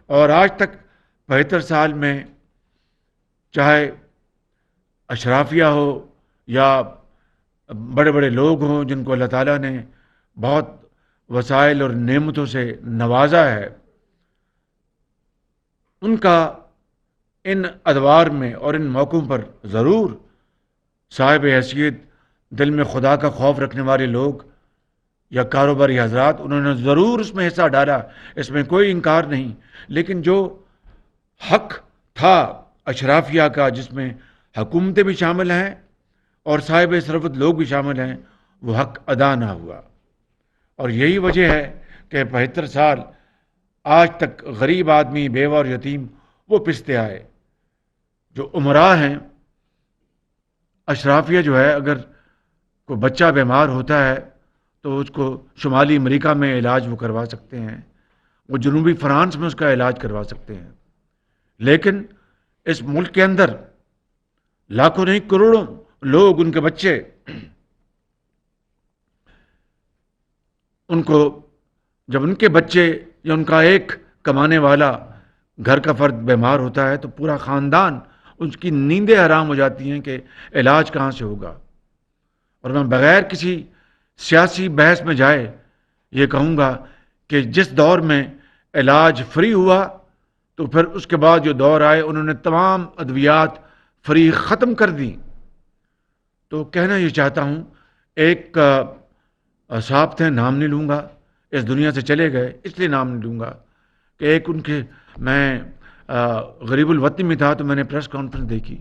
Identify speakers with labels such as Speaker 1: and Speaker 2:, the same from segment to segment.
Speaker 1: اور آج تک 75 سال میں چاہے اشرافیہ ہو یا بڑے بڑے لوگ ہوں جن کو اللہ تعالیٰ نے بہت وسائل اور نعمتوں سے نوازا ہے، ان کا ان ادوار میں اور ان موقعوں پر ضرور صاحب حیثیت دل میں خدا کا خوف رکھنے والے لوگ یا کاروباری حضرات انہوں نے ضرور اس میں حصہ ڈالا، اس میں کوئی انکار نہیں۔ لیکن جو حق تھا اشرافیہ کا، جس میں حکومتیں بھی شامل ہیں اور صاحب ثروت لوگ بھی شامل ہیں، وہ حق ادا نہ ہوا۔ اور یہی وجہ ہے کہ 75 سال آج تک غریب آدمی، بیوہ اور یتیم وہ پستے آئے۔ جو عمراء ہیں، اشرافیہ جو ہے، اگر کوئی بچہ بیمار ہوتا ہے تو اس کو شمالی امریکہ میں علاج وہ کروا سکتے ہیں، وہ جنوبی فرانس میں اس کا علاج کروا سکتے ہیں۔ لیکن اس ملک کے اندر لاکھوں نہیں کروڑوں لوگ، ان کے بچے، ان کو جب ان کے بچے یا ان کا ایک کمانے والا گھر کا فرد بیمار ہوتا ہے تو پورا خاندان، اس کی نیندیں حرام ہو جاتی ہیں کہ علاج کہاں سے ہوگا۔ اور میں بغیر کسی سیاسی بحث میں جائے یہ کہوں گا کہ جس دور میں علاج فری ہوا تو پھر اس کے بعد جو دور آئے انہوں نے تمام ادویات فری ختم کر دیں۔ تو کہنا یہ چاہتا ہوں، ایک صاحب تھے، نام نہیں لوں گا، اس دنیا سے چلے گئے اس لیے نام نہیں لوں گا، کہ ایک ان کے، میں غریب الوطن میں تھا تو میں نے پریس کانفرنس دیکھی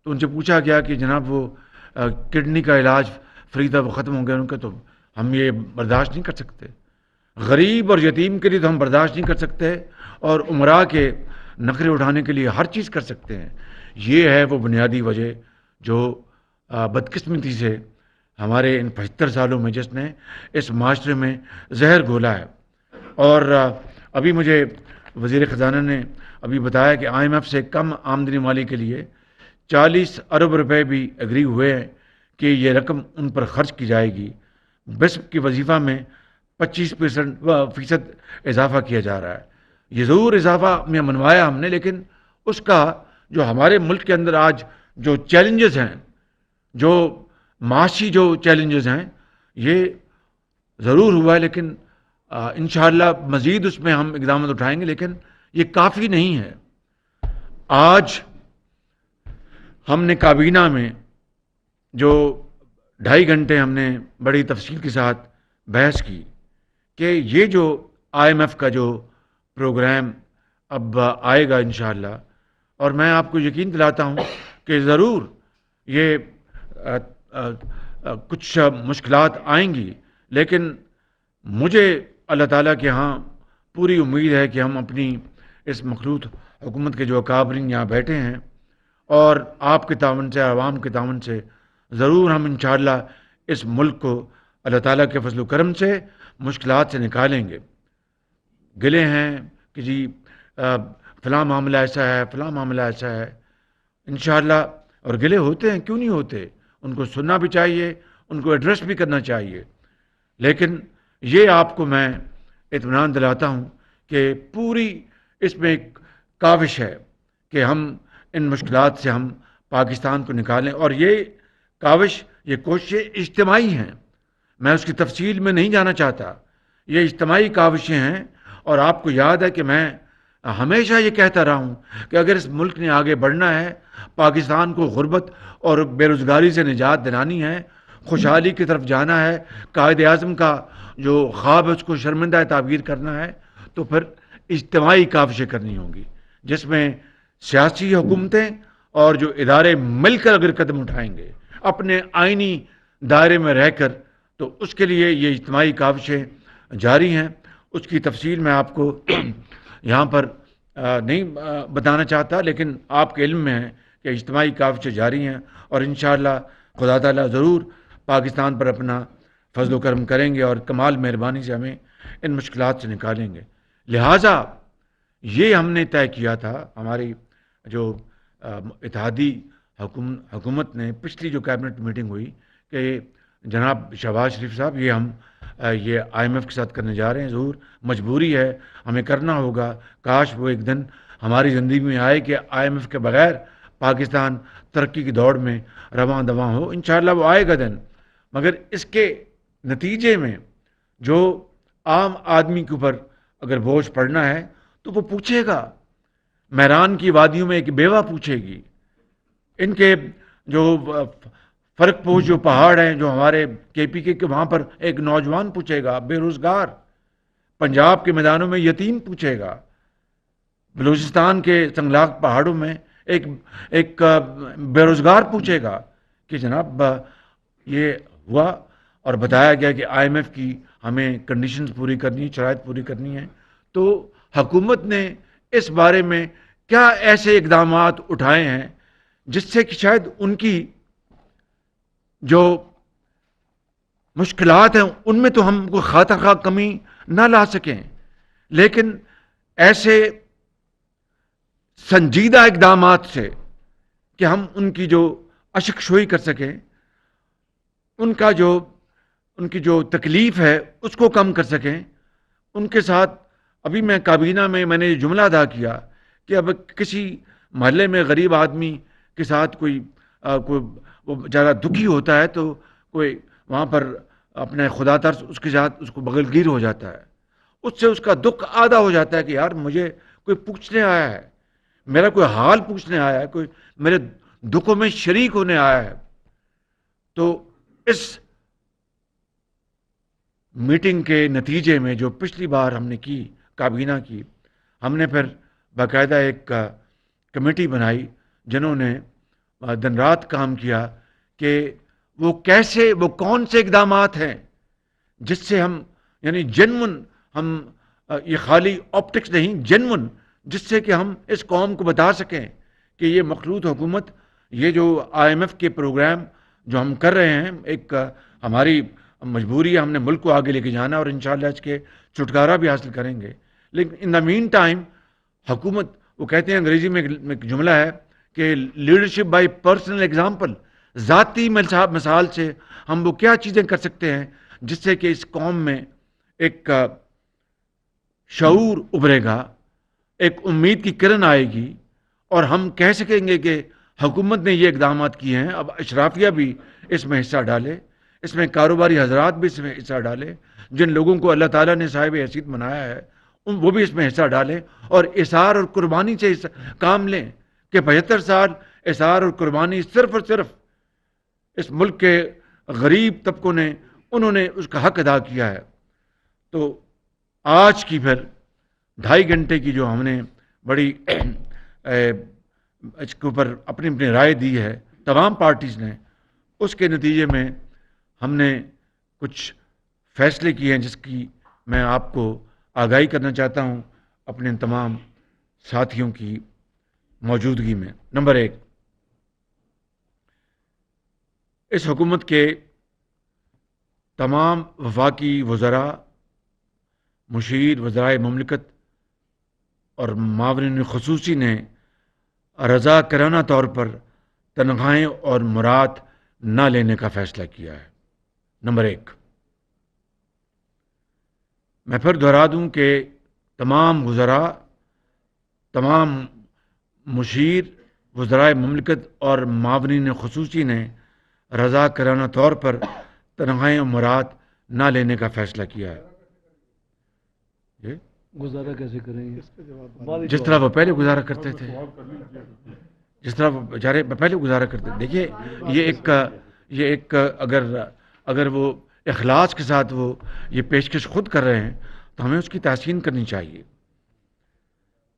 Speaker 1: تو ان سے پوچھا گیا کہ جناب وہ کڈنی کا علاج فری تھا، وہ ختم ہو گیا۔ ان کا تو ہم یہ برداشت نہیں کر سکتے، غریب اور یتیم کے لیے تو ہم برداشت نہیں کر سکتے، اور عمراء کے نخرے اٹھانے کے لیے ہر چیز کر سکتے ہیں۔ یہ ہے وہ بنیادی وجہ جو بدقسمتی سے ہمارے ان 75 سالوں میں جس نے اس معاشرے میں زہر گھولا ہے۔ اور ابھی مجھے وزیر خزانہ نے ابھی بتایا کہ IMF سے کم آمدنی والی کے لیے 40 ارب روپے بھی ایگری ہوئے ہیں کہ یہ رقم ان پر خرچ کی جائے گی۔ بسپ کی وظیفہ میں 25% اضافہ کیا جا رہا ہے۔ یہ ضرور اضافہ میں منوایا ہم نے، لیکن اس کا جو ہمارے ملک کے اندر آج جو چیلنجز ہیں، جو معاشی جو چیلنجز ہیں، یہ ضرور ہوا ہے، لیکن انشاءاللہ مزید اس میں ہم اقدامات اٹھائیں گے، لیکن یہ کافی نہیں ہے۔ آج ہم نے کابینہ میں جو 2.5 گھنٹے ہم نے بڑی تفصیل کے ساتھ بحث کی کہ یہ جو IMF کا جو پروگرام اب آئے گا انشاءاللہ، اور میں آپ کو یقین دلاتا ہوں کہ ضرور یہ کچھ مشکلات آئیں گی، لیکن مجھے اللہ تعالیٰ کے ہاں پوری امید ہے کہ ہم اپنی اس مخلوط حکومت کے جو اکابرین یہاں بیٹھے ہیں اور آپ کے تعاون سے، عوام کے تعاون سے، ضرور ہم انشاءاللہ اس ملک کو اللہ تعالیٰ کے فضل و کرم سے مشکلات سے نکالیں گے۔ گلے ہیں کہ جی فلاں معاملہ ایسا ہے، فلاں معاملہ ایسا ہے، انشاءاللہ، اور گلے ہوتے ہیں، کیوں نہیں ہوتے، ان کو سننا بھی چاہیے، ان کو ایڈریس بھی کرنا چاہیے۔ لیکن یہ آپ کو میں اطمینان دلاتا ہوں کہ پوری اس میں ایک کاوش ہے کہ ہم ان مشکلات سے ہم پاکستان کو نکالیں، اور یہ کاوش، یہ کوششیں اجتماعی ہیں۔ میں اس کی تفصیل میں نہیں جانا چاہتا، یہ اجتماعی کاوشیں ہیں۔ اور آپ کو یاد ہے کہ میں ہمیشہ یہ کہتا رہا ہوں کہ اگر اس ملک نے آگے بڑھنا ہے، پاکستان کو غربت اور بے روزگاری سے نجات دلانی ہے، خوشحالی کی طرف جانا ہے، قائد اعظم کا جو خواب ہے اس کو شرمندہ تعبیر کرنا ہے، تو پھر اجتماعی کاوشیں کرنی ہوں گی، جس میں سیاسی حکومتیں اور جو ادارے مل کر اگر قدم اٹھائیں گے اپنے آئینی دائرے میں رہ کر، تو اس کے لیے یہ اجتماعی کاوشیں جاری ہیں۔ اس کی تفصیل میں آپ کو یہاں پر نہیں بتانا چاہتا، لیکن آپ کے علم میں ہے کہ اجتماعی کاوشیں جاری ہیں، اور انشاءاللہ خدا تعالیٰ ضرور پاکستان پر اپنا فضل و کرم کریں گے اور کمال مہربانی سے ہمیں ان مشکلات سے نکالیں گے۔ لہٰذا یہ ہم نے طے کیا تھا، ہماری جو اتحادی حکومت نے پچھلی جو کیبنٹ میٹنگ ہوئی، کہ جناب شہباز شریف صاحب، یہ ہم یہ آئی ایم ایف کے ساتھ کرنے جا رہے ہیں، ضرور مجبوری ہے، ہمیں کرنا ہوگا۔ کاش وہ ایک دن ہماری زندگی میں آئے کہ آئی ایم ایف کے بغیر پاکستان ترقی کی دوڑ میں رواں دواں ہو۔ انشاءاللہ وہ آئے گا دن، مگر اس کے نتیجے میں جو عام آدمی کے اوپر اگر بوجھ پڑنا ہے تو وہ پوچھے گا۔ میران کی وادیوں میں ایک بیوہ پوچھے گی، ان کے جو فرق پوش جو پہاڑ ہیں جو ہمارے کے پی کے وہاں پر ایک نوجوان پوچھے گا بے روزگار، پنجاب کے میدانوں میں یتیم پوچھے گا، بلوچستان کے سنگلاق پہاڑوں میں ایک بے روزگار پوچھے گا کہ جناب یہ ہوا اور بتایا گیا کہ آئی ایم ایف کی ہمیں کنڈیشنز پوری کرنی، شرائط پوری کرنی ہے۔ تو حکومت نے اس بارے میں کیا ایسے اقدامات اٹھائے ہیں جس سے کہ شاید ان کی جو مشکلات ہیں ان میں تو ہم کو خاطر خواہ کمی نہ لا سکیں، لیکن ایسے سنجیدہ اقدامات سے کہ ہم ان کی جو اشک شوئی کر سکیں، ان کی جو تکلیف ہے اس کو کم کر سکیں، ان کے ساتھ۔ ابھی میں کابینہ میں نے یہ جملہ ادا کیا کہ اب کسی محلے میں غریب آدمی کے ساتھ کوئی وہ بیچارہ دکھی ہوتا ہے تو کوئی وہاں پر اپنے خدا ترس اس کے ساتھ اس کو بغل گیر ہو جاتا ہے، اس سے اس کا دکھ آدھا ہو جاتا ہے کہ یار مجھے کوئی پوچھنے آیا ہے، میرا کوئی حال پوچھنے آیا ہے، کوئی میرے دکھوں میں شریک ہونے آیا ہے۔ تو اس میٹنگ کے نتیجے میں جو پچھلی بار ہم نے کی کابینہ کی، ہم نے پھر باقاعدہ ایک کمیٹی بنائی جنہوں نے دن رات کام کیا کہ وہ کون سے اقدامات ہیں جس سے ہم یعنی جنون، ہم یہ خالی آپٹکس نہیں، جنون، جس سے کہ ہم اس قوم کو بتا سکیں کہ یہ مخلوط حکومت، یہ جو آئی ایم ایف کے پروگرام جو ہم کر رہے ہیں، ایک ہماری مجبوری ہے، ہم نے ملک کو آگے لے کے جانا اور انشاءاللہ اس کے چھٹکارا بھی حاصل کریں گے۔ لیکن ان دا مین ٹائم حکومت، وہ کہتے ہیں انگریزی میں ایک جملہ ہے کہ لیڈرشپ بائی پرسنل ایگزامپل، ذاتی مثال سے ہم وہ کیا چیزیں کر سکتے ہیں جس سے کہ اس قوم میں ایک شعور ابھرے گا، ایک امید کی کرن آئے گی، اور ہم کہہ سکیں گے کہ حکومت نے یہ اقدامات کیے ہیں، اب اشرافیہ بھی اس میں حصہ ڈالے، اس میں کاروباری حضرات بھی اس میں حصہ ڈالے، جن لوگوں کو اللہ تعالیٰ نے صاحب حیثیت بنایا ہے وہ بھی اس میں حصہ ڈالیں، اور اثار اور قربانی سے کام لیں کہ 75 سال اثار اور قربانی صرف اور صرف اس ملک کے غریب طبقوں نے، انہوں نے اس کا حق ادا کیا ہے۔ تو آج کی پھر 2.5 گھنٹے کی جو ہم نے بڑی اس کے اوپر اپنی اپنی رائے دی ہے تمام پارٹیز نے، اس کے نتیجے میں ہم نے کچھ فیصلے کیے ہیں جس کی میں آپ کو آگاہی کرنا چاہتا ہوں اپنے تمام ساتھیوں کی موجودگی میں۔ نمبر 1، اس حکومت کے تمام وفاقی وزراء، مشیر، وزرائے مملکت اور معاونین خصوصی نے رضاکارانہ طور پر تنخواہیں اور مراد نہ لینے کا فیصلہ کیا ہے۔ نمبر 1، میں پھر دہرا دوں کہ تمام وزراء، تمام مشیر، وزرائے مملکت اور معاونین خصوصی نے رضاکارانہ طور پر تنخواہیں اور مراد نہ لینے کا فیصلہ کیا ہے۔
Speaker 2: گزارا کیسے کریں گے؟
Speaker 1: جس طرح وہ پہلے گزارا کرتے تھے، جس طرح وہ بیچارے پہلے گزارا کرتے تھے۔ دیکھیے یہ ایک اگر وہ اخلاص کے ساتھ وہ یہ پیشکش خود کر رہے ہیں تو ہمیں اس کی تحسین کرنی چاہیے۔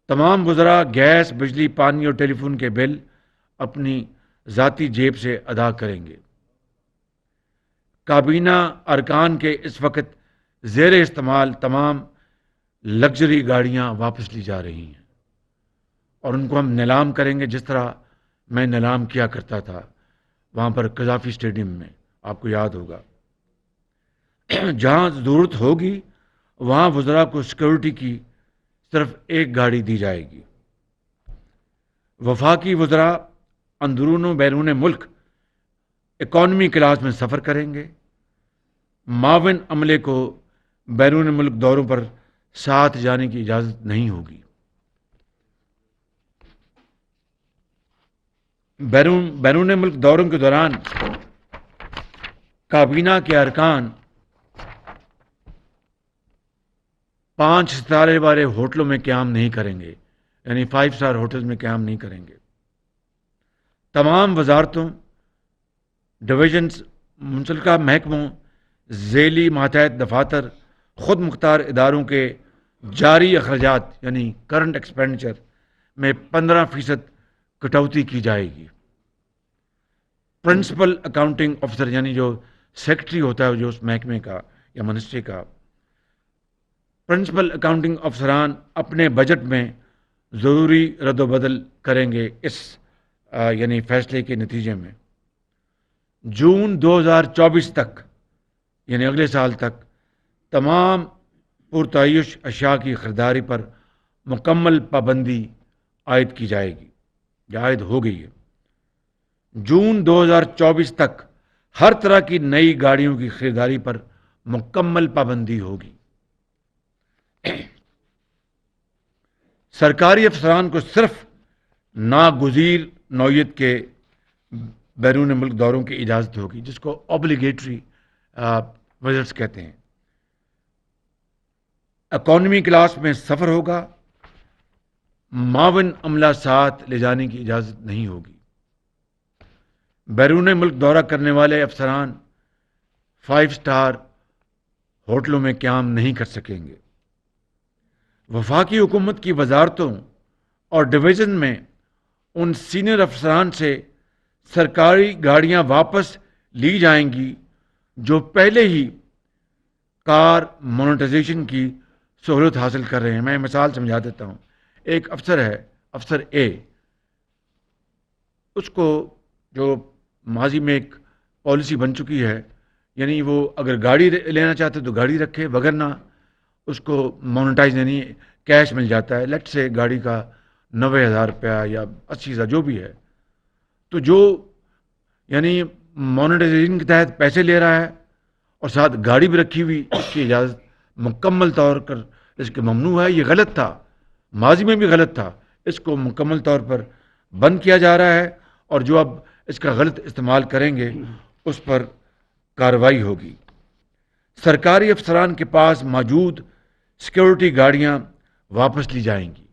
Speaker 1: تمام وزراء گیس، بجلی، پانی اور ٹیلی فون کے بل اپنی ذاتی جیب سے ادا کریں گے۔ کابینہ ارکان کے اس وقت زیر استعمال تمام لگژری گاڑیاں واپس لی جا رہی ہیں اور ان کو ہم نیلام کریں گے، جس طرح میں نیلام کیا کرتا تھا وہاں پر قذافی اسٹیڈیم میں، آپ کو یاد ہوگا۔ جہاں ضرورت ہوگی وہاں وزراء کو سیکورٹی کی صرف ایک گاڑی دی جائے گی۔ وفاقی وزراء اندرون و بیرون ملک اکانومی کلاس میں سفر کریں گے۔ معاون عملے کو بیرون ملک دوروں پر ساتھ جانے کی اجازت نہیں ہوگی۔ بیرون ملک دوروں کے دوران کابینہ کے ارکان 5 ستارے والے ہوٹلوں میں قیام نہیں کریں گے، یعنی 5 اسٹار ہوٹل میں قیام نہیں کریں گے۔ تمام وزارتوں، ڈویژنز، منسلکہ محکموں، ذیلی ماتحت دفاتر، خود مختار اداروں کے جاری اخراجات یعنی کرنٹ ایکسپینڈیچر میں 15% کٹوتی کی جائے گی۔ پرنسپل اکاؤنٹنگ آفیسر یعنی جو سیکرٹری ہوتا ہے جو اس محکمے کا یا منسٹری کا، پرنسپل اکاؤنٹنگ افسران اپنے بجٹ میں ضروری رد و بدل کریں گے اس یعنی فیصلے کے نتیجے میں۔ جون 2024 تک یعنی اگلے سال تک تمام پرتعیش اشیاء کی خریداری پر مکمل پابندی عائد کی جائے گی یا عائد ہو گئی ہے۔ جون 2024 تک ہر طرح کی نئی گاڑیوں کی خریداری پر مکمل پابندی ہوگی۔ سرکاری افسران کو صرف ناگزیر نوعیت کے بیرون ملک دوروں کی اجازت ہوگی، جس کو obligatory وزٹس کہتے ہیں۔ اکانومی کلاس میں سفر ہوگا، معاون عملہ ساتھ لے جانے کی اجازت نہیں ہوگی۔ بیرون ملک دورہ کرنے والے افسران 5 اسٹار ہوٹلوں میں قیام نہیں کر سکیں گے۔ وفاقی حکومت کی وزارتوں اور ڈویژن میں ان سینئر افسران سے سرکاری گاڑیاں واپس لی جائیں گی جو پہلے ہی کار مونیٹائزیشن کی سہولت حاصل کر رہے ہیں۔ میں مثال سمجھا دیتا ہوں۔ ایک افسر ہے، افسر اے، اس کو جو ماضی میں ایک پالیسی بن چکی ہے، یعنی وہ اگر گاڑی لینا چاہتے تو گاڑی رکھے، وگرنہ اس کو مونیٹائز یعنی کیش مل جاتا ہے۔ لیٹ سے گاڑی کا 90,000 روپیہ یا 80,000 جو بھی ہے، تو جو یعنی مونیٹائزیشن کے تحت پیسے لے رہا ہے اور ساتھ گاڑی بھی رکھی ہوئی، اس کی اجازت مکمل طور پر اس کے ممنوع ہے۔ یہ غلط تھا، ماضی میں بھی غلط تھا، اس کو مکمل طور پر بند کیا جا رہا ہے، اور جو اب اس کا غلط استعمال کریں گے اس پر کارروائی ہوگی۔ سرکاری افسران کے پاس موجود سیکیورٹی گاڑیاں واپس لی جائیں گی۔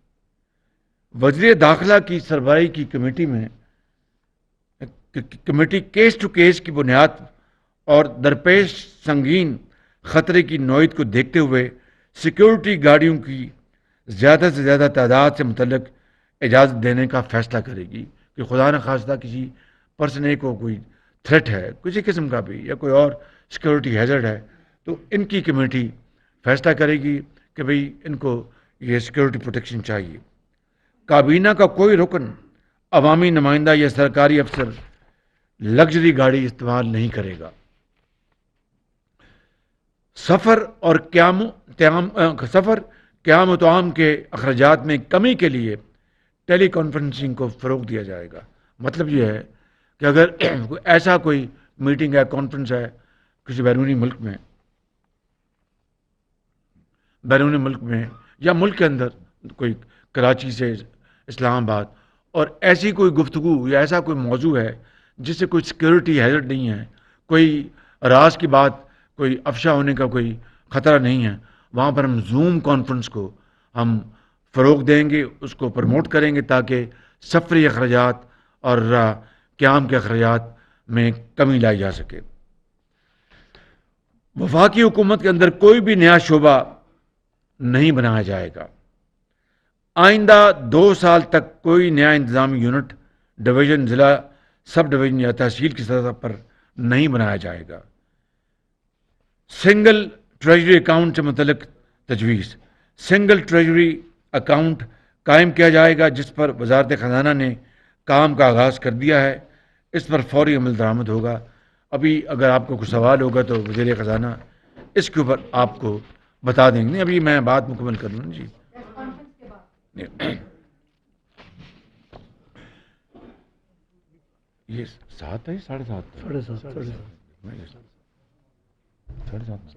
Speaker 1: وزیر داخلہ کی سربراہی کی کمیٹی کیس ٹو کیس کی بنیاد اور درپیش سنگین خطرے کی نوعیت کو دیکھتے ہوئے سیکیورٹی گاڑیوں کی زیادہ سے زیادہ تعداد سے متعلق اجازت دینے کا فیصلہ کرے گی کہ خدا نخواستہ کسی پرسن اے کو کوئی تھریٹ ہے کسی قسم کا بھی یا کوئی اور سیکیورٹی ہیزرڈ ہے، تو ان کی کمیٹی فیصلہ کرے گی کہ بھئی ان کو یہ سیکیورٹی پروٹیکشن چاہیے۔ کابینہ کا کوئی رکن، عوامی نمائندہ یا سرکاری افسر لگژری گاڑی استعمال نہیں کرے گا۔ سفر قیام و طعام کے اخراجات میں کمی کے لیے ٹیلی کانفرنسنگ کو فروغ دیا جائے گا۔ مطلب یہ ہے کہ اگر ایسا کوئی میٹنگ ہے، کانفرنس ہے کسی بیرونی ملک میں یا ملک کے اندر، کوئی کراچی سے اسلام آباد، اور ایسی کوئی گفتگو یا ایسا کوئی موضوع ہے جس سے کوئی سیکیورٹی ہیزرڈ نہیں ہے، کوئی راز کی بات کوئی افشا ہونے کا کوئی خطرہ نہیں ہے، وہاں پر ہم زوم کانفرنس کو ہم فروغ دیں گے، اس کو پروموٹ کریں گے تاکہ سفری اخراجات اور قیام کے اخراجات میں کمی لائی جا سکے۔ وفاقی حکومت کے اندر کوئی بھی نیا شعبہ نہیں بنایا جائے گا۔ آئندہ 2 سال تک کوئی نیا انتظامی یونٹ ڈویژن، ضلع، سب ڈویژن یا تحصیل کی سطح پر نہیں بنایا جائے گا۔ سنگل ٹریجری اکاؤنٹ سے متعلق تجویز: سنگل ٹریجری اکاؤنٹ قائم کیا جائے گا جس پر وزارت خزانہ نے کام کا آغاز کر دیا ہے، اس پر فوری عمل درآمد ہوگا۔ ابھی اگر آپ کو کوئی سوال ہوگا تو وزیر خزانہ اس کے اوپر آپ کو بتا دیں گے۔ ابھی میں بات مکمل کر لوں جی۔ یہ 7 ہے 7:30؟
Speaker 2: 7:30
Speaker 1: 7:30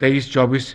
Speaker 1: 23-24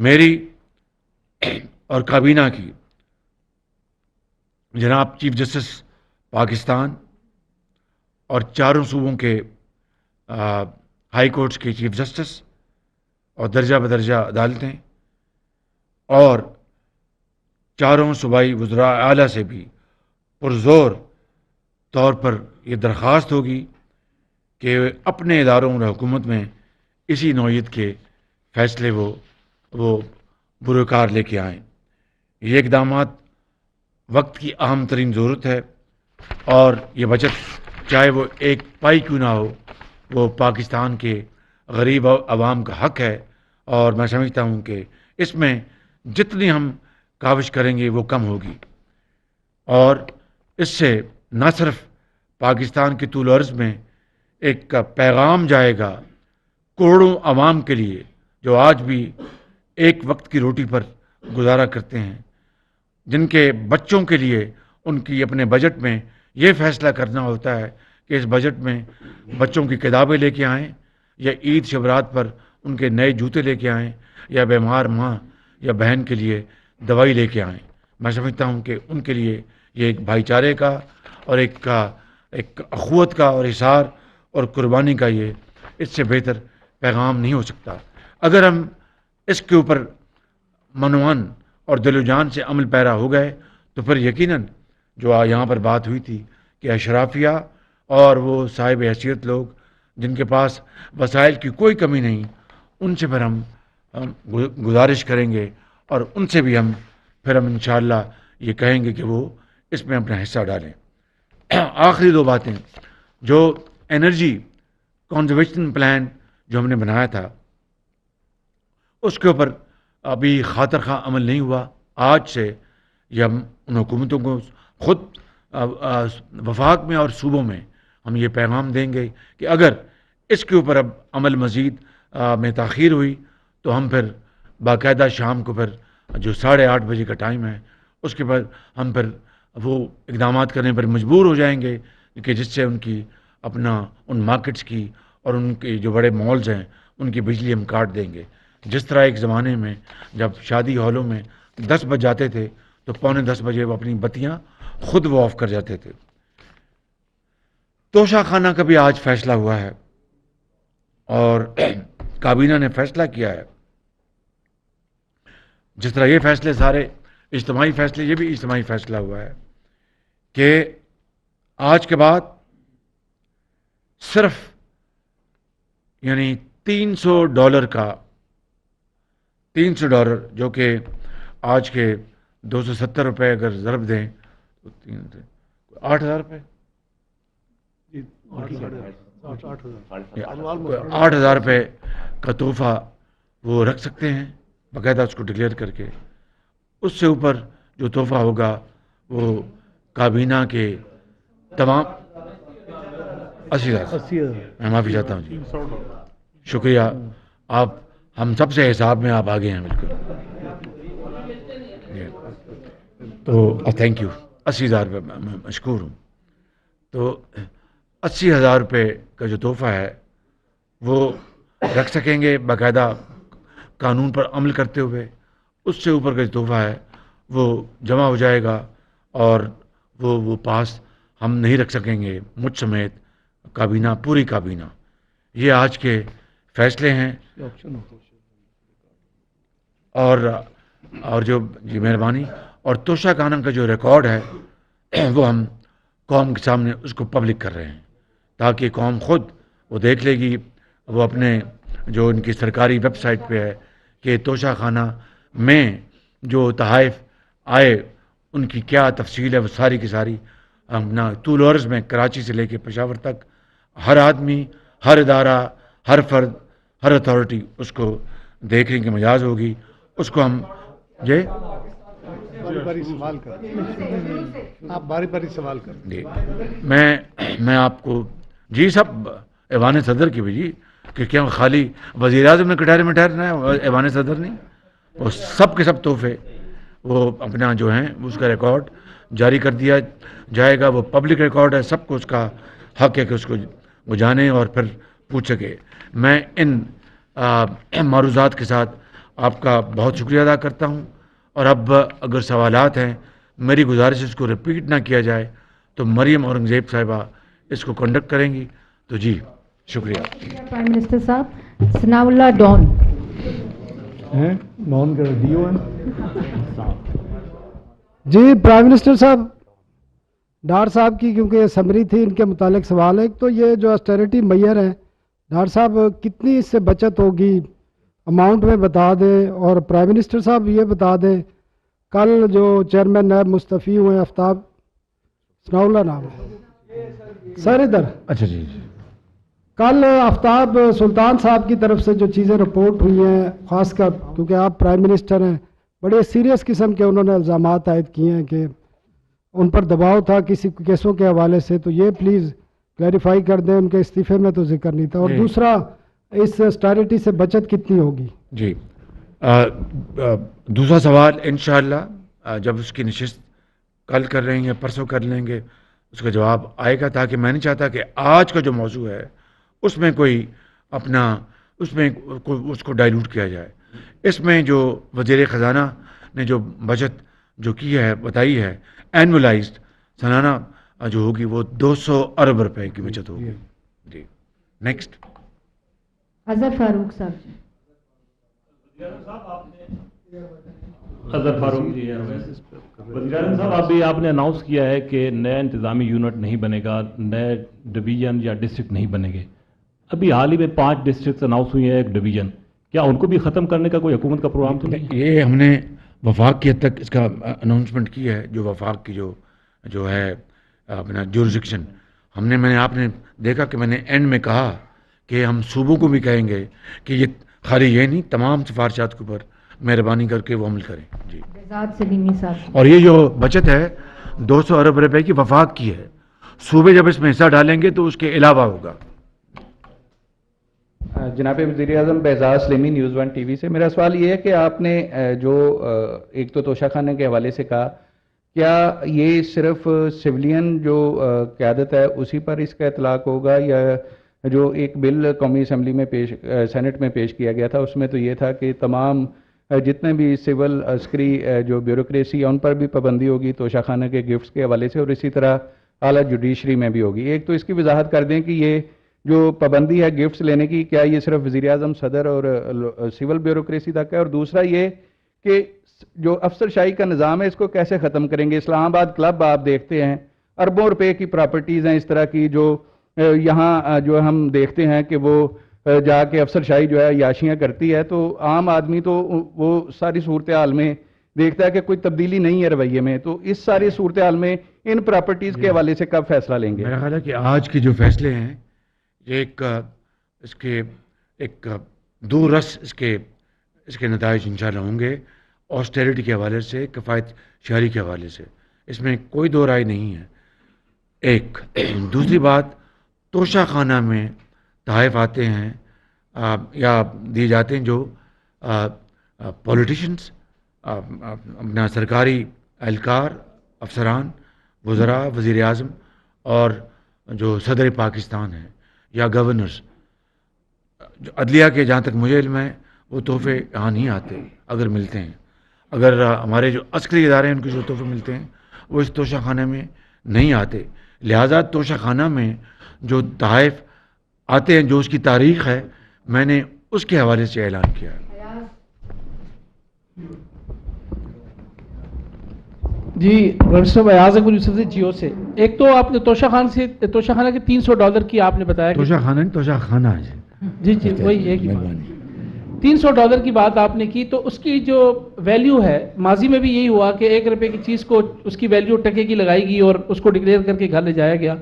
Speaker 1: میری اور کابینہ کی جناب چیف جسٹس پاکستان اور چاروں صوبوں کے ہائی کورٹس کے چیف جسٹس اور درجہ بدرجہ عدالتیں اور چاروں صوبائی وزراء اعلیٰ سے بھی پرزور طور پر یہ درخواست ہوگی کہ اپنے اداروں اور حکومت میں اسی نوعیت کے فیصلے وہ بروکار لے کے آئیں. یہ اقدامات وقت کی اہم ترین ضرورت ہے اور یہ بچت چاہے وہ ایک پائی کیوں نہ ہو وہ پاکستان کے غریب عوام کا حق ہے اور میں سمجھتا ہوں کہ اس میں جتنی ہم کاوش کریں گے وہ کم ہوگی اور اس سے نہ صرف پاکستان کے طول و عرض میں ایک پیغام جائے گا کروڑوں عوام کے لیے جو آج بھی ایک وقت کی روٹی پر گزارا کرتے ہیں، جن کے بچوں کے لیے ان کی اپنے بجٹ میں یہ فیصلہ کرنا ہوتا ہے کہ اس بجٹ میں بچوں کی کتابیں لے کے آئیں یا عید شبرات پر ان کے نئے جوتے لے کے آئیں یا بیمار ماں یا بہن کے لیے دوائی لے کے آئیں. میں سمجھتا ہوں کہ ان کے لیے یہ ایک بھائی چارے کا اور ایک اخوت کا اور احسار اور قربانی کا یہ اس سے بہتر پیغام نہیں ہو سکتا. اگر ہم اس کے اوپر منوان اور دل و جان سے عمل پیرا ہو گئے تو پھر یقیناً جو یہاں پر بات ہوئی تھی کہ اشرافیہ اور وہ صاحب حیثیت لوگ جن کے پاس وسائل کی کوئی کمی نہیں، ان سے پھر ہم گزارش کریں گے اور ان سے بھی ہم انشاءاللہ یہ کہیں گے کہ وہ اس میں اپنا حصہ ڈالیں. آخری دو باتیں، جو انرجی کنزرویشن پلان جو ہم نے بنایا تھا اس کے اوپر ابھی خاطر خواہ عمل نہیں ہوا. آج سے یہ ہم ان حکومتوں کو خود وفاق میں اور صوبوں میں ہم یہ پیغام دیں گے کہ اگر اس کے اوپر اب عمل مزید میں تاخیر ہوئی تو ہم پھر باقاعدہ شام کو پھر جو 8:30 بجے کا ٹائم ہے اس کے بعد ہم پھر وہ اقدامات کرنے پر مجبور ہو جائیں گے کہ جس سے ان کی ان مارکیٹس کی اور ان کے جو بڑے مالز ہیں ان کی بجلی ہم کاٹ دیں گے. جس طرح ایک زمانے میں جب شادی ہالوں میں 10 بج جاتے تھے تو 9:45 بجے وہ اپنی بتیاں خود وہ آف کر جاتے تھے. توشہ خانہ کا بھی آج فیصلہ ہوا ہے اور کابینہ نے فیصلہ کیا ہے. جس طرح یہ فیصلے سارے اجتماعی فیصلے، یہ بھی اجتماعی فیصلہ ہوا ہے کہ آج کے بعد صرف یعنی $300 جو کہ آج کے 270 روپے اگر ضرب دیں تو 8,000 روپے، 8,000 روپے کا تحفہ وہ رکھ سکتے ہیں باقاعدہ اس کو ڈکلیئر کر کے. اس سے اوپر جو تحفہ ہوگا وہ کابینہ کے تمام 80,000 میں معافی چاہتا ہوں جی، شکریہ. آپ ہم سب سے حساب میں آپ آگے ہیں بالکل. تو تھینک یو. 80,000 روپے میں مشکور ہوں. تو 80,000 روپے کا جو تحفہ ہے وہ رکھ سکیں گے باقاعدہ قانون پر عمل کرتے ہوئے. اس سے اوپر کا جو تحفہ ہے وہ جمع ہو جائے گا اور وہ پاس ہم نہیں رکھ سکیں گے مجھ سمیت کابینہ، پوری کابینہ. یہ آج کے فیصلے ہیں اور جو جی مہربانی. اور توشہ خانہ کا جو ریکارڈ ہے وہ ہم قوم کے سامنے اس کو پبلک کر رہے ہیں تاکہ قوم خود وہ دیکھ لے گی. وہ اپنے جو ان کی سرکاری ویب سائٹ پہ ہے کہ توشہ خانہ میں جو تحائف آئے ان کی کیا تفصیل ہے، وہ ساری کی ساری اپنا طول و عرض میں کراچی سے لے کے پشاور تک ہر آدمی، ہر ادارہ، ہر فرد، ہر اتھارٹی اس کو دیکھنے کی مجاز ہوگی. اس کو ہم یہ
Speaker 2: باری سوال کر آپ باری سوال کر
Speaker 1: جی میں آپ کو جی سب ایوان صدر کی بھی جی کہ کیا خالی وزیر اعظم نے کٹہرے میں ٹھہرنا ہے، ایوان صدر نہیں. وہ سب کے سب تحفے وہ اپنا جو ہیں اس کا ریکارڈ جاری کر دیا جائے گا. وہ پبلک ریکارڈ ہے، سب کو اس کا حق ہے کہ اس کو وہ جانے اور پھر پوچھ سکے. میں ان معروضات کے ساتھ آپ کا بہت شکریہ ادا کرتا ہوں. اور اب اگر سوالات ہیں میری گزارش اس کو رپیٹ نہ کیا جائے تو مریم اورنگزیب صاحبہ اس کو کنڈکٹ کریں گی. تو جی شکریہ.
Speaker 3: پرائم منسٹر صاحب. ثناء اللہ ڈان.
Speaker 2: مون کر ڈیو جی پرائم منسٹر صاحب، ڈاکٹر صاحب کی کیونکہ یہ سمری تھی، ان کے متعلق سوال ہے. ایک تو یہ جو آسٹیرٹی میئر ہے ڈاکٹر صاحب، کتنی اس سے بچت ہوگی اماؤنٹ میں بتا دیں. اور پرائم منسٹر صاحب یہ بتا دیں، کل جو چیئرمین نیب مستعفی ہوئے آفتاب ثناء اللہ نام ہے سر ادھر،
Speaker 1: اچھا جی جی.
Speaker 2: کل آفتاب سلطان صاحب کی طرف سے جو چیزیں رپورٹ ہوئی ہیں، خاص کر کیونکہ آپ پرائم منسٹر ہیں، بڑے سیریس قسم کے انہوں نے الزامات عائد کیے ہیں کہ ان پر دباؤ تھا کسی کیسوں کے حوالے سے. تو یہ پلیز کلیریفائی کر دیں. ان کے استعفے میں تو ذکر نہیں تھا. اور دوسرا، اس اسٹیرٹی سے بچت کتنی ہوگی؟
Speaker 1: جی دوسرا سوال انشاءاللہ جب اس کی نشست کل کر رہیں گے، پرسوں کر لیں گے، اس کا جواب آئے گا. تاکہ میں نہیں چاہتا کہ آج کا جو موضوع ہے اس میں کوئی اپنا اس کو ڈائیلوٹ کیا جائے. اس میں جو وزیر خزانہ نے جو بچت جو کی ہے بتائی ہے، اینولائزڈ سالانہ جو ہوگی وہ 200 ارب روپے کی بچت ہوگی. جی نیکسٹ.
Speaker 3: اظہر فاروق صاحب.
Speaker 4: اظہر فاروق جی. وزیر اعظم صاحب، ابھی آپ نے اناؤنس کیا ہے کہ نیا انتظامی یونٹ نہیں بنے گا، نئے ڈویژن یا ڈسٹرکٹ نہیں بنے گے. ابھی حال ہی میں 5 ڈسٹرکٹس اناؤنس ہوئی ہیں، ایک ڈویژن. کیا ان کو بھی ختم کرنے کا کوئی حکومت کا پروگرام تو نہیں؟
Speaker 1: یہ ہم نے وفاق کی حد تک اس کا اناؤنسمنٹ کی ہے. جو وفاق کی جو ہے اپنا جورسڈکشن، میں نے آپ نے دیکھا کہ میں نے اینڈ میں کہا کہ ہم صوبوں کو بھی کہیں گے کہ یہ خالی یہ نہیں، تمام سفارشات کے اوپر مہربانی کر کے وہ عمل کریں. جی.
Speaker 3: بزاد سلیمی صاحب.
Speaker 1: اور یہ جو بچت ہے 200 ارب روپے کی وفاق کی ہے. صوبے جب اس میں حصہ ڈالیں گے تو اس کے علاوہ ہوگا.
Speaker 5: جناب وزیر اعظم، Behzad Salimi, news 1 T V سے. میرا سوال یہ ہے کہ آپ نے جو ایک تو توشہ خانے کے حوالے سے کہا، کیا یہ صرف سولین جو قیادت ہے اسی پر اس کا اطلاق ہوگا، یا جو ایک بل قومی اسمبلی میں سینٹ میں پیش کیا گیا تھا اس میں تو یہ تھا کہ تمام جتنے بھی سول عسکری جو بیوروکریسی ہے ان پر بھی پابندی ہوگی توشہ خانہ کے گفٹس کے حوالے سے، اور اسی طرح اعلیٰ جوڈیشری میں بھی ہوگی. ایک تو اس کی وضاحت کر دیں کہ یہ جو پابندی ہے گفٹس لینے کی، کیا یہ صرف وزیر اعظم، صدر اور سول بیوروکریسی تک ہے؟ اور دوسرا یہ کہ جو افسر شاہی کا نظام ہے اس کو کیسے ختم کریں گے؟ اسلام آباد کلب آپ دیکھتے ہیں، اربوں روپے کی پراپرٹیز ہیں اس طرح کی، جو یہاں جو ہم دیکھتے ہیں کہ وہ جا کے افسر شاہی جو ہے عیاشیاں کرتی ہے. تو عام آدمی تو وہ ساری صورتحال میں دیکھتا ہے کہ کوئی تبدیلی نہیں ہے رویے میں. تو اس ساری صورتحال میں ان پراپرٹیز کے حوالے سے کب فیصلہ لیں گے؟
Speaker 1: میرا خیال ہے کہ آج کے جو فیصلے ہیں یہ اس کے ایک دور رس اس کے نتائج انشاءاللہ ہوں گے. آسٹیرٹی کے حوالے سے، کفایت شہری کے حوالے سے، اس میں کوئی دو رائے نہیں ہے. ایک دوسری بات، توشہ خانہ میں تحائف آتے ہیں یا دیے جاتے ہیں جو پولیٹیشنز، اپنا سرکاری اہلکار، افسران، وزراء، وزیر اعظم اور جو صدر پاکستان ہیں یا گورنرز. جو عدلیہ کے جہاں تک مجھے علم ہے وہ تحفے یہاں نہیں آتے. اگر ملتے ہیں، اگر ہمارے جو عسکری ادارے ہیں ان کو جو تحفے ملتے ہیں وہ اس توشہ خانے میں نہیں آتے. لہٰذا توشہ خانہ میں جو تحائف آتے ہیں، جو اس کی تاریخ ہے، میں نے اس کے حوالے سے اعلان کیا ہے.
Speaker 6: جی پروفیسر ایاز اکبر یوسف سے جیو سے. ایک تو آپ نے توشہ خانہ کے $300 کی آپ نے بتایا،
Speaker 1: توشہ خانہ نہیں، توشہ خانہ ہے.
Speaker 6: جی جی وہی ایک $300 کی بات آپ نے کی. تو اس کی جو ویلیو ہے، ماضی میں بھی یہی ہوا کہ 1 روپے کی چیز کو اس کی ویلیو ٹکے کی لگائی گئی اور اس کو ڈکلیئر کر کے گھر لے جایا گیا.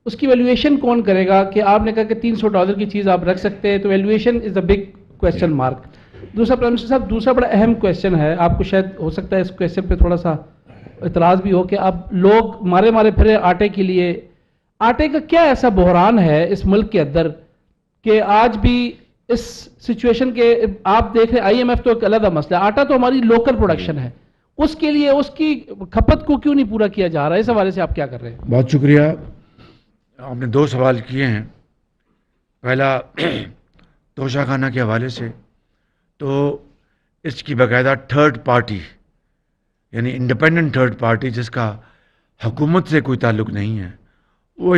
Speaker 6: اس کی ویلیویشن کون کرے گا؟ کہ آپ نے کہا کہ $300 کی چیز آپ رکھ سکتے ہیں، تو valuation is a big question mark. دوسرا پرائم منسٹر صاحب، دوسرا بڑا اہم کویسچن ہے، آپ کو شاید ہو سکتا ہے اس کویسچن پہ تھوڑا سا اعتراض بھی ہو، کہ اب لوگ مارے پھرے آٹے کے لیے. آٹے کا کیا ایسا بحران ہے اس ملک کے اندر کہ آج بھی اس سچویشن کے آپ دیکھ رہے IMF تو ایک علیحدہ مسئلہ ہے، آٹا تو ہماری لوکل پروڈکشن ہے، اس کے لیے اس کی کھپت کو کیوں نہیں پورا کیا جا رہا ہے؟ اس حوالے سے آپ کیا کر رہے ہیں؟
Speaker 1: بہت شکریہ. آپ نے 2 سوال کیے ہیں. پہلا توشہ خانہ کے حوالے سے، تو اس کی باقاعدہ تھرڈ پارٹی یعنی انڈیپینڈنٹ تھرڈ پارٹی جس کا حکومت سے کوئی تعلق نہیں ہے وہ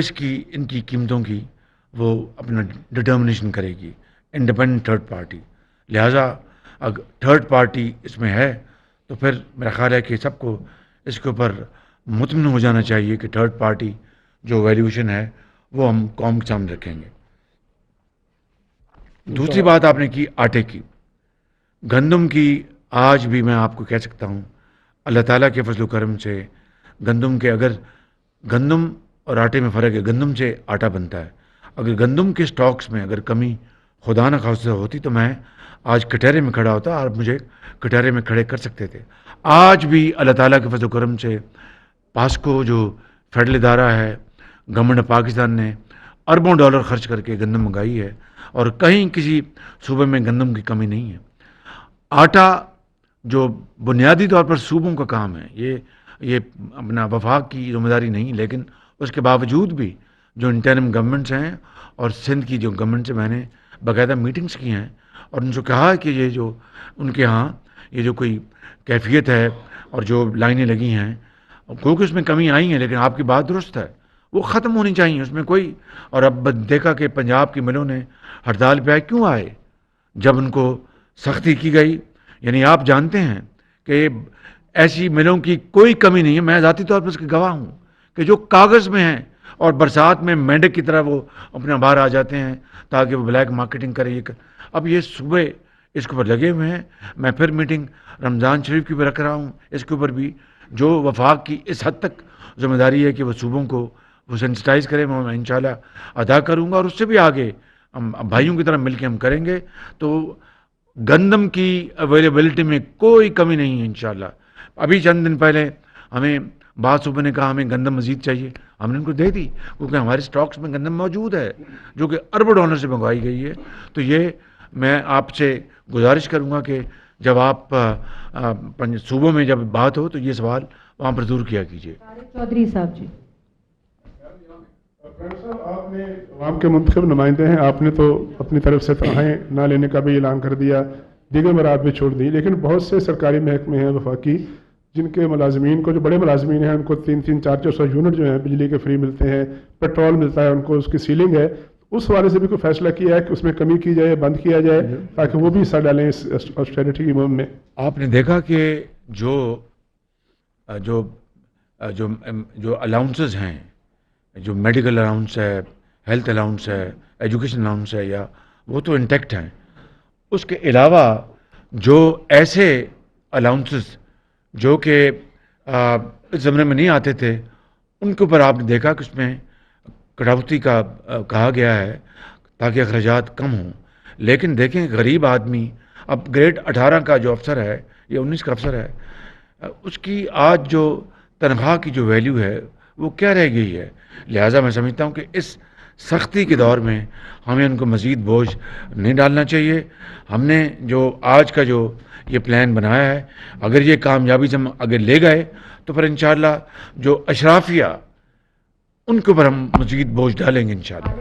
Speaker 1: ان کی قیمتوں کی وہ اپنا ڈٹرمنیشن کرے گی، انڈیپینڈنٹ تھرڈ پارٹی. لہٰذا اگر تھرڈ پارٹی اس میں ہے تو پھر میرا خیال ہے کہ سب کو اس کے اوپر مطمئن ہو جانا چاہیے کہ تھرڈ پارٹی جو ویلیوشن ہے وہ ہم قوم کے سامنے رکھیں گے. دوسری بات آپ نے کی آٹے کی، گندم کی. آج بھی میں آپ کو کہہ سکتا ہوں اللہ تعالیٰ کے فضل و کرم سے گندم کے، اگر گندم اور آٹے میں فرق ہے، گندم سے آٹا بنتا ہے. اگر گندم کے سٹاکس میں اگر کمی خدا نہ خواستہ ہوتی تو میں آج کٹہرے میں کھڑا ہوتا اور مجھے کٹہرے میں کھڑے کر سکتے تھے. آج بھی اللہ تعالیٰ کے فضل و کرم سے پاسکو جو فیڈرل ادارہ ہے، گورنمنٹ آف پاکستان نے اربوں ڈالر خرچ کر کے گندم منگائی ہے اور کہیں کسی صوبے میں گندم کی کمی نہیں ہے. آٹا جو بنیادی طور پر صوبوں کا کام ہے، یہ اپنا وفاق کی ذمہ داری نہیں، لیکن اس کے باوجود بھی جو انٹرم گورنمنٹس ہیں اور سندھ کی جو گورنمنٹ سے میں نے باقاعدہ میٹنگز کی ہیں اور ان سے کہا کہ یہ جو ان کے ہاں یہ جو کوئی کیفیت ہے اور جو لائنیں لگی ہیں کیونکہ اس میں کمی آئی ہیں، لیکن آپ کی بات درست ہے، وہ ختم ہونی چاہیے اس میں کوئی. اور اب دیکھا کہ پنجاب کی ملوں نے ہڑتال پہ آئے، کیوں آئے؟ جب ان کو سختی کی گئی. یعنی آپ جانتے ہیں کہ ایسی ملوں کی کوئی کمی نہیں ہے، میں ذاتی طور پر اس کے گواہ ہوں کہ جو کاغذ میں ہیں اور برسات میں مینڈک کی طرح وہ اپنا باہر آ جاتے ہیں تاکہ وہ بلیک مارکیٹنگ کرے. اب یہ صبح اس کے اوپر لگے ہوئے ہیں. میں پھر میٹنگ رمضان شریف کی بھی رکھ رہا ہوں، اس کے اوپر بھی جو وفاق کی اس حد تک ذمہ داری ہے کہ وہ صوبوں کو وہ سینسٹائز کریں، میں انشاءاللہ ادا کروں گا اور اس سے بھی آگے ہم بھائیوں کی طرح مل کے ہم کریں گے. تو گندم کی اویلیبلٹی میں کوئی کمی نہیں ہے انشاءاللہ. ابھی چند دن پہلے ہمیں بعض صوبوں نے کہا ہمیں گندم مزید چاہیے، ہم نے ان کو دے دی کیونکہ ہمارے سٹاکس میں گندم موجود ہے جو کہ اربوں ڈالر سے منگوائی گئی ہے. تو یہ میں آپ سے گزارش کروں گا کہ جب آپ صوبوں میں جب بات ہو تو یہ سوال وہاں پر ضرور کیا کیجیے.
Speaker 3: چودھری صاحب جی.
Speaker 7: صاحب آپ نے عوام کے منتخب نمائندے ہیں، آپ نے تو اپنی طرف سے تنخواہیں نہ لینے کا بھی اعلان کر دیا، دیگر مراد بھی چھوڑ دی، لیکن بہت سے سرکاری محکمے ہیں وفاقی جن کے ملازمین کو، جو بڑے ملازمین ہیں ان کو 300-400 یونٹ جو ہیں بجلی کے فری ملتے ہیں، پیٹرول ملتا ہے ان کو، اس کی سیلنگ ہے. اس حوالے سے بھی کوئی فیصلہ کیا ہے کہ اس میں کمی کی جائے، بند کیا جائے تاکہ وہ بھی حصہ ڈالیں اس آسٹیرٹی کی مہم میں؟
Speaker 1: آپ نے دیکھا کہ جو الاؤنسز ہیں، جو میڈیکل الاؤنس ہے، ہیلتھ الاؤنس ہے، ایجوکیشن الاؤنس ہے، یا وہ تو انٹیکٹ ہیں. اس کے علاوہ جو ایسے الاؤنسز جو کہ اس زمانے میں نہیں آتے تھے ان کے اوپر آپ نے دیکھا کہ اس میں کٹوتی کا کہا گیا ہے تاکہ اخراجات کم ہوں. لیکن دیکھیں غریب آدمی اب گریڈ 18 کا جو افسر ہے یا 19 کا افسر ہے، اس کی آج جو تنخواہ کی جو ویلیو ہے وہ کیا رہ گئی ہے. لہٰذا میں سمجھتا ہوں کہ اس سختی کے دور میں ہمیں ان کو مزید بوجھ نہیں ڈالنا چاہیے. ہم نے جو آج کا جو یہ پلان بنایا ہے اگر یہ کامیابی سے ہم اگر لے گئے تو پھر انشاءاللہ جو اشرافیہ ان کے اوپر ہم مزید بوجھ ڈالیں گے انشاءاللہ.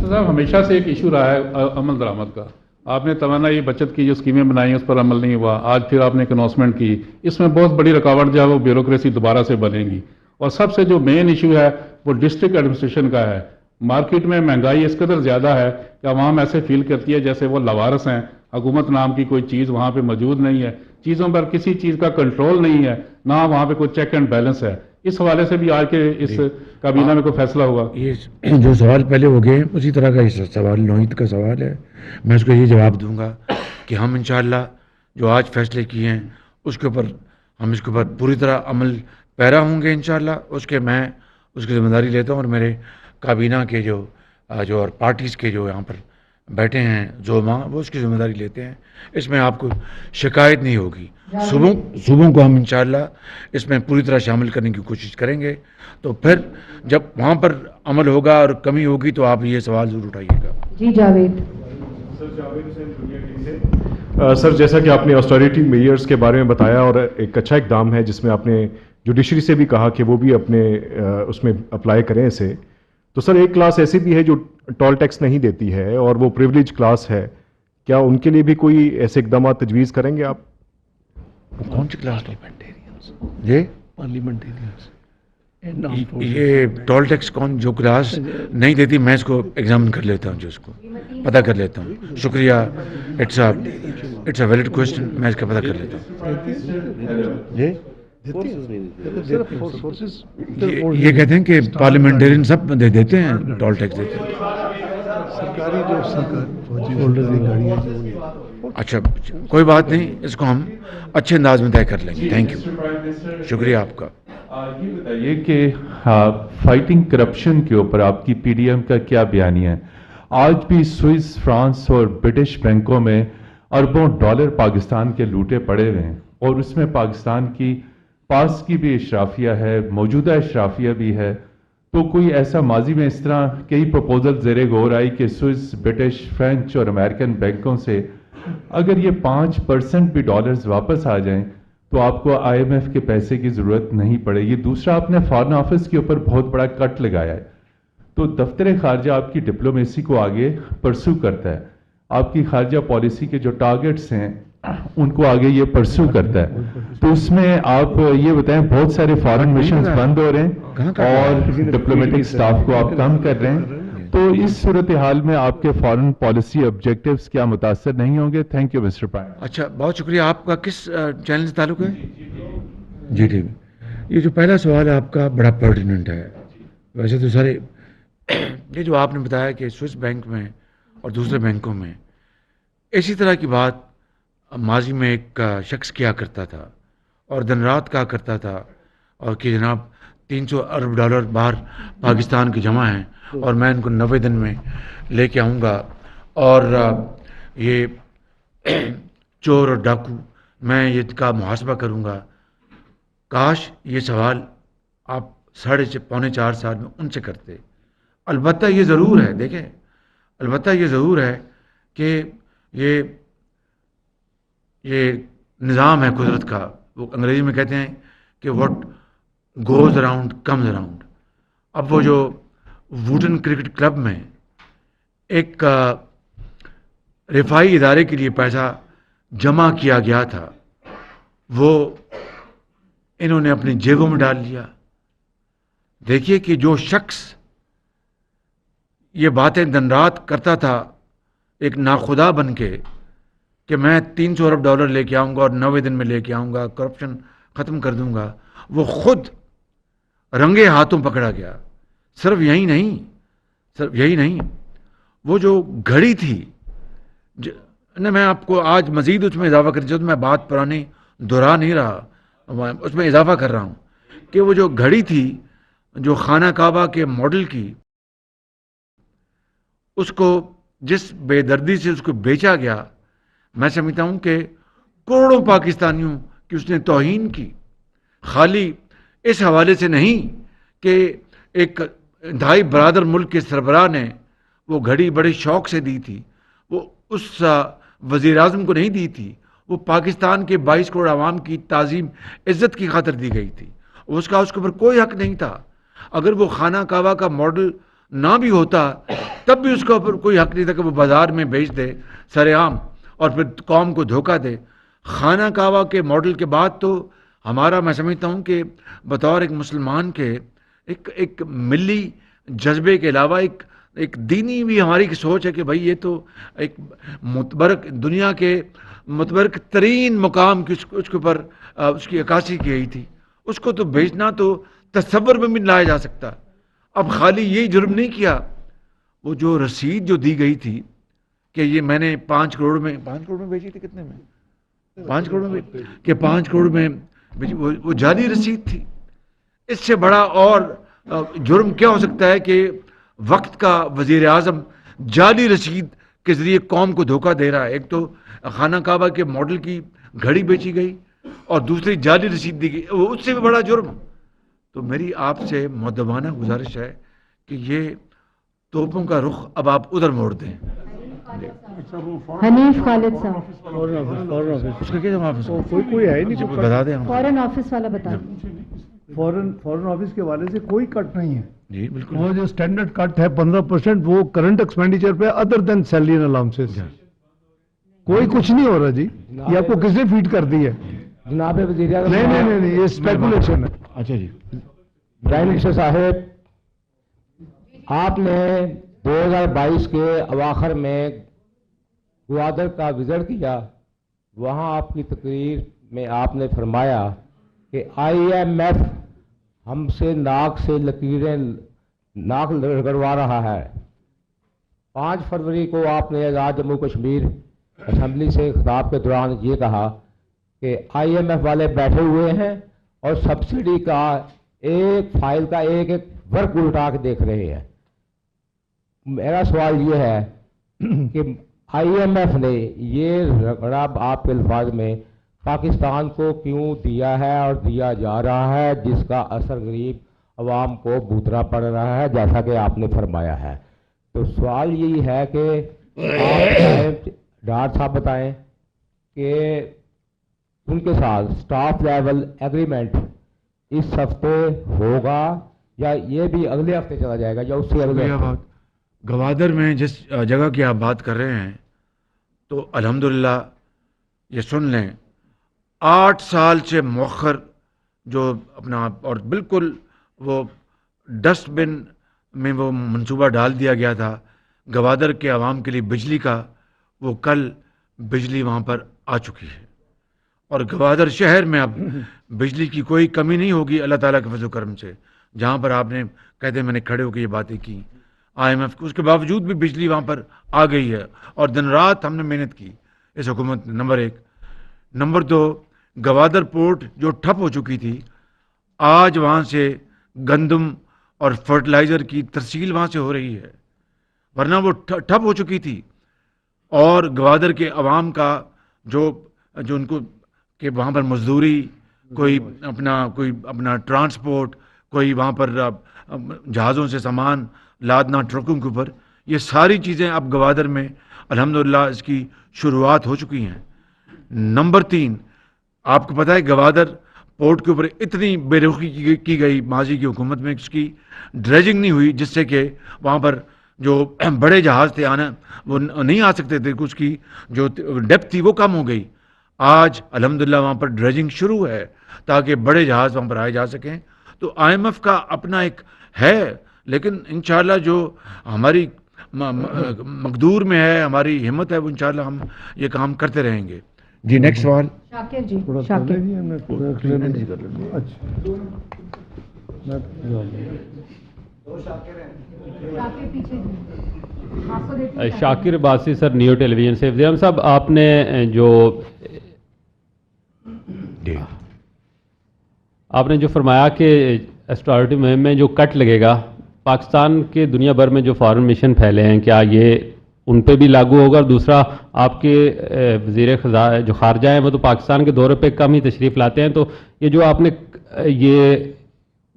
Speaker 8: صاحب ہمیشہ سے ایک ایشو رہا ہے عمل درآمد کا. آپ نے توانائی بچت کی جو اسکیمیں بنائی ہیں اس پر عمل نہیں ہوا. آج پھر آپ نے ایک اناؤنسمنٹ کی، اس میں بہت بڑی رکاوٹ جو ہے وہ بیوروکریسی دوبارہ سے بنے گی. اور سب سے جو مین ایشو ہے وہ ڈسٹرکٹ ایڈمنسٹریشن کا ہے. مارکیٹ میں مہنگائی اس قدر زیادہ ہے کہ عوام ایسے فیل کرتی ہے جیسے وہ لاوارث ہیں. حکومت نام کی کوئی چیز وہاں پہ موجود نہیں ہے، چیزوں پر کسی چیز کا کنٹرول نہیں ہے، نہ وہاں پہ کوئی چیک اینڈ بیلنس ہے. اس حوالے سے بھی آج کے اس کابینہ میں کوئی فیصلہ ہوگا؟
Speaker 1: یہ جو سوال پہلے ہو گئے اسی طرح کا یہ سوال نوعیت کا سوال ہے. میں اس کو یہ جواب دوں گا کہ ہم انشاءاللہ جو آج فیصلے کیے ہیں اس کے اوپر ہم اس کے اوپر پوری طرح عمل پیرا ہوں گے انشاءاللہ. میں اس کی ذمہ داری لیتا ہوں اور میرے کابینہ کے جو اور پارٹیز کے جو یہاں پر بیٹھے ہیں زعماء وہ اس کی ذمہ داری لیتے ہیں. اس میں آپ کو شکایت نہیں ہوگی. صوبوں کو ہم انشاءاللہ اس میں پوری طرح شامل کرنے کی کوشش کریں گے. تو پھر جب وہاں پر عمل ہوگا اور کمی ہوگی تو آپ یہ سوال ضرور اٹھائیے گا.
Speaker 3: جی جاوید.
Speaker 9: سر جیسا کہ آپ نے آسٹیرٹی میئرز کے بارے میں بتایا اور ایک اچھا اقدام ہے جس میں آپ نے جوڈیشری سے بھی کہا کہ وہ بھی اپنے اس میں اپلائی کریں اسے. تو سر ایک کلاس ایسی بھی ہے جو ٹول ٹیکس نہیں دیتی ہے اور وہ پریولیج کلاس ہے، کیا ان کے لیے بھی کوئی ایسے اقدامات تجویز کریں گے آپ؟
Speaker 1: کون سی کلاس؟ یہ ٹول ٹیکس کون جو کلاس نہیں دیتی، میں اس کو ایگزامن کر لیتا ہوں، جو اس کو پتہ کر لیتا ہوں. شکریہ، اٹس اے ویلڈ کوشچن، میں اس کا پتہ کر لیتا ہوں. یہ کہتے ہیں کہ پارلیمنٹرین سب دیتے ہیں، ٹول ٹیکس دیتے ہیں.
Speaker 10: سرکاری جو فوجی ہولڈر کی گاڑیاں جو ہیں.
Speaker 1: اچھا کوئی بات نہیں، اس کو ہم اچھے انداز میں طے کر لیں گے. تھینک یو، شکریہ آپ کا.
Speaker 11: یہ بتائیے کہ فائٹنگ کرپشن کے اوپر آپ کی پی ڈی ایم کا کیا بیانیہ ہے؟ آج بھی سوئس، فرانس اور برٹش بینکوں میں اربوں ڈالر پاکستان کے لوٹے پڑے ہوئے ہیں، اور اس میں پاکستان کی پاس کی بھی اشرافیہ ہے، موجودہ اشرافیہ بھی ہے. تو کوئی ایسا ماضی میں اس طرح کئی پروپوزل زیر غور آئی کہ سوئس، برٹش، فرینچ اور امریکن بینکوں سے اگر یہ 5% بھی ڈالرز واپس آ جائیں تو آپ کو آئی ایم ایف کے پیسے کی ضرورت نہیں پڑے گی. دوسرا، آپ نے فارن آفس کے اوپر بہت بڑا کٹ لگایا ہے، تو دفتر خارجہ آپ کی ڈپلومیسی کو آگے پرسو کرتا ہے، آپ کی خارجہ پالیسی کے جو ٹارگٹس ہیں ان کو آگے یہ پرسو کرتا ہے. تو اس میں آپ یہ بتائیں، بہت سارے فارن مشنز بند ہو رہے ہیں اور ڈپلومیٹک سٹاف کو آپ کم کر رہے ہیں، تو اس صورتحال میں آپ کے فارن پالیسی آبجیکٹیوز کیا متاثر نہیں ہوں گے؟ Thank you mister prime.
Speaker 1: اچھا بہت شکریہ. آپ کا کس چینل سے تعلق ہے؟ جی ٹی وی. یہ جو پہلا سوال ہے آپ کا بڑا پرٹیننٹ ہے. ویسے تو سارے یہ جو آپ نے بتایا کہ سوئس بینک میں اور دوسرے بینکوں میں اسی طرح کی بات ماضی میں ایک شخص کیا کرتا تھا اور دن رات کہا کرتا تھا، اور کہ جناب 300 ارب ڈالر باہر پاکستان کے جمع ہیں اور میں ان کو 90 دن میں لے کے آؤں گا، اور یہ چور اور ڈاکو میں یہ کا محاسبہ کروں گا. کاش یہ سوال آپ 3.5-4 سال میں ان سے کرتے. البتہ یہ ضرور ہے، دیکھیں البتہ یہ ضرور ہے کہ یہ نظام ہے قدرت کا. وہ انگریزی میں کہتے ہیں کہ what goes around comes around. اب وہ جو ووٹن کرکٹ کلب میں ایک رفاہی ادارے کے لیے پیسہ جمع کیا گیا تھا، وہ انہوں نے اپنی جیبوں میں ڈال لیا. دیکھیے کہ جو شخص یہ باتیں دن رات کرتا تھا ایک ناخدا بن کے کہ میں 300 ارب ڈالر لے کے آؤں گا اور 90 دن میں لے کے آؤں گا، کرپشن ختم کر دوں گا، وہ خود رنگے ہاتھوں پکڑا گیا. صرف یہی نہیں، وہ جو گھڑی تھی میں آپ کو آج مزید اس میں اضافہ کرنا چاہتا ہوں. میں بات پرانی دہرا نہیں رہا، اس میں اضافہ کر رہا ہوں کہ وہ جو گھڑی تھی جو خانہ کعبہ کے ماڈل کی، اس کو جس بے دردی سے اس کو بیچا گیا، میں سمجھتا ہوں کہ کروڑوں پاکستانیوں کی اس نے توہین کی. خالی اس حوالے سے نہیں کہ ایک انتہائی برادر ملک کے سربراہ نے وہ گھڑی بڑے شوق سے دی تھی، وہ اس وزیر اعظم کو نہیں دی تھی، وہ پاکستان کے 22 کروڑ عوام کی تعظیم عزت کی خاطر دی گئی تھی. اس کے اوپر کوئی حق نہیں تھا. اگر وہ خانہ کعبہ کا ماڈل نہ بھی ہوتا تب بھی اس کے اوپر کوئی حق نہیں تھا کہ وہ بازار میں بیچ دے سر عام اور پھر قوم کو دھوکہ دے. خانہ کعبہ کے ماڈل کے بعد تو ہمارا، میں سمجھتا ہوں کہ بطور ایک مسلمان کے ایک ملی جذبے کے علاوہ ایک دینی بھی ہماری سوچ ہے کہ بھائی یہ تو ایک متبرک دنیا کے متبرک ترین مقام کی اس کے اوپر اس کی عکاسی کی گئی تھی، اس کو تو بیچنا تو تصور میں بھی لایا جا سکتا. اب خالی یہی جرم نہیں کیا، وہ جو رسید جو دی گئی تھی کہ یہ میں نے 5 کروڑ میں بیچی تھی، کتنے میں 5 کروڑ میں کہ 5 کروڑ میں وہ جعلی رسید تھی. اس سے بڑا اور جرم کیا ہو سکتا ہے کہ وقت کا وزیر اعظم جعلی رسید کے ذریعے قوم کو دھوکہ دے رہا ہے. ایک تو خانہ کعبہ کے ماڈل کی گھڑی بیچی گئی اور دوسری جعلی رسید دی گئی، وہ اس سے بھی بڑا جرم. تو میری آپ سے مؤدبانہ گزارش ہے کہ یہ توپوں کا رخ اب آپ ادھر موڑ دیں.
Speaker 3: حنیف خالد صاحب،
Speaker 1: اس کا کیا جواب ہے؟
Speaker 10: کوئی ہے نہیں،
Speaker 1: بتا دیں.
Speaker 3: فارن آفس والا بتا دیں.
Speaker 10: فورن آفس کے حوالے سے کوئی کٹ نہیں ہے.
Speaker 1: جی بالکل.
Speaker 10: وہ جو اسٹینڈرڈ کٹ ہے 15%، وہ کرنٹ ایکسپینڈیچر پہ other than salary and allowances. کوئی کچھ نہیں ہو رہا جی. یہ آپ کو کس نے فیڈ کر دی ہے؟
Speaker 12: جناب وزیر اعظم.
Speaker 10: نہیں، یہ اسپیکولیشن ہے.
Speaker 1: اچھا جی.
Speaker 12: پرائم منسٹر صاحب، آپ نے 2022 کے اواخر میں گوادر کا وزٹ کیا. وہاں آپ کی تقریر میں آپ نے فرمایا کہ IMF ہم سے ناک رگڑوا رہا ہے. 5 فروری کو آپ نے آزاد جموں کشمیر اسمبلی سے خطاب کے دوران یہ کہا کہ IMF والے بیٹھے ہوئے ہیں اور سبسڈی کا ایک فائل کا ایک ورک الٹا کے دیکھ رہے ہیں. میرا سوال یہ ہے کہ IMF نے یہ رگڑا آپ کے الفاظ میں پاکستان کو کیوں دیا ہے اور دیا جا رہا ہے، جس کا اثر غریب عوام کو بھگتنا پڑ رہا ہے جیسا کہ آپ نے فرمایا ہے. تو سوال یہی ہے کہ آپ ڈاکٹر صاحب بتائیں کہ ان کے ساتھ اسٹاف لیول ایگریمنٹ اس ہفتے ہوگا یا یہ بھی اگلے ہفتے چلا جائے گا یا اس سے اگلے ہفتے؟
Speaker 1: گوادر میں جس جگہ کی آپ بات کر رہے ہیں تو الحمدللہ یہ سن لیں 8 سال سے مؤخر جو اپنا اور بالکل وہ ڈسٹ بن میں وہ منصوبہ ڈال دیا گیا تھا گوادر کے عوام کے لیے بجلی کا، وہ کل بجلی وہاں پر آ چکی ہے اور گوادر شہر میں اب بجلی کی کوئی کمی نہیں ہوگی اللہ تعالیٰ کے فضل و کرم سے. جہاں پر آپ نے کہتے ہیں میں نے کھڑے ہو کے یہ باتیں کی IMF اس کے باوجود بھی بجلی وہاں پر آ گئی ہے اور دن رات ہم نے محنت کی اس حکومت. نمبر 1. نمبر 2، گوادر پورٹ جو ٹھپ ہو چکی تھی، آج وہاں سے گندم اور فرٹیلائزر کی ترسیل وہاں سے ہو رہی ہے، ورنہ وہ ٹھپ ہو چکی تھی. اور گوادر کے عوام کا جو ان کو کہ وہاں پر مزدوری، کوئی اپنا ٹرانسپورٹ، کوئی وہاں پر جہازوں سے سامان لادنا ٹرکوں کے اوپر، یہ ساری چیزیں اب گوادر میں الحمدللہ اس کی شروعات ہو چکی ہیں. نمبر 3، آپ کو پتہ ہے گوادر پورٹ کے اوپر اتنی بے رخی کی گئی ماضی کی حکومت میں، اس کی ڈریجنگ نہیں ہوئی، جس سے کہ وہاں پر جو بڑے جہاز تھے آنا وہ نہیں آ سکتے تھے، اس کی جو ڈیپتھ تھی وہ کم ہو گئی. آج الحمدللہ وہاں پر ڈریجنگ شروع ہے تاکہ بڑے جہاز وہاں پر آئے جا سکیں. تو IMF کا اپنا ایک ہے، لیکن انشاءاللہ جو ہماری مقدور میں ہے، ہماری ہمت ہے، وہ انشاءاللہ ہم یہ کام کرتے رہیں گے. جی نیکسٹ سوال.
Speaker 3: شاکر جی. شاکر
Speaker 13: شاکر عباسی سر، نیو ٹیلی ویژن سے. وزیر اعظم صاحب، آپ نے جو فرمایا کہ ایسٹرالٹی مہم میں جو کٹ لگے گا، پاکستان کے دنیا بھر میں جو فارن مشن پھیلے ہیں، کیا یہ ان پہ بھی لاگو ہوگا؟ اور دوسرا، آپ کے وزیر جو خارجہ ہیں وہ تو پاکستان کے دورے پہ کم ہی تشریف لاتے ہیں، تو یہ جو آپ نے یہ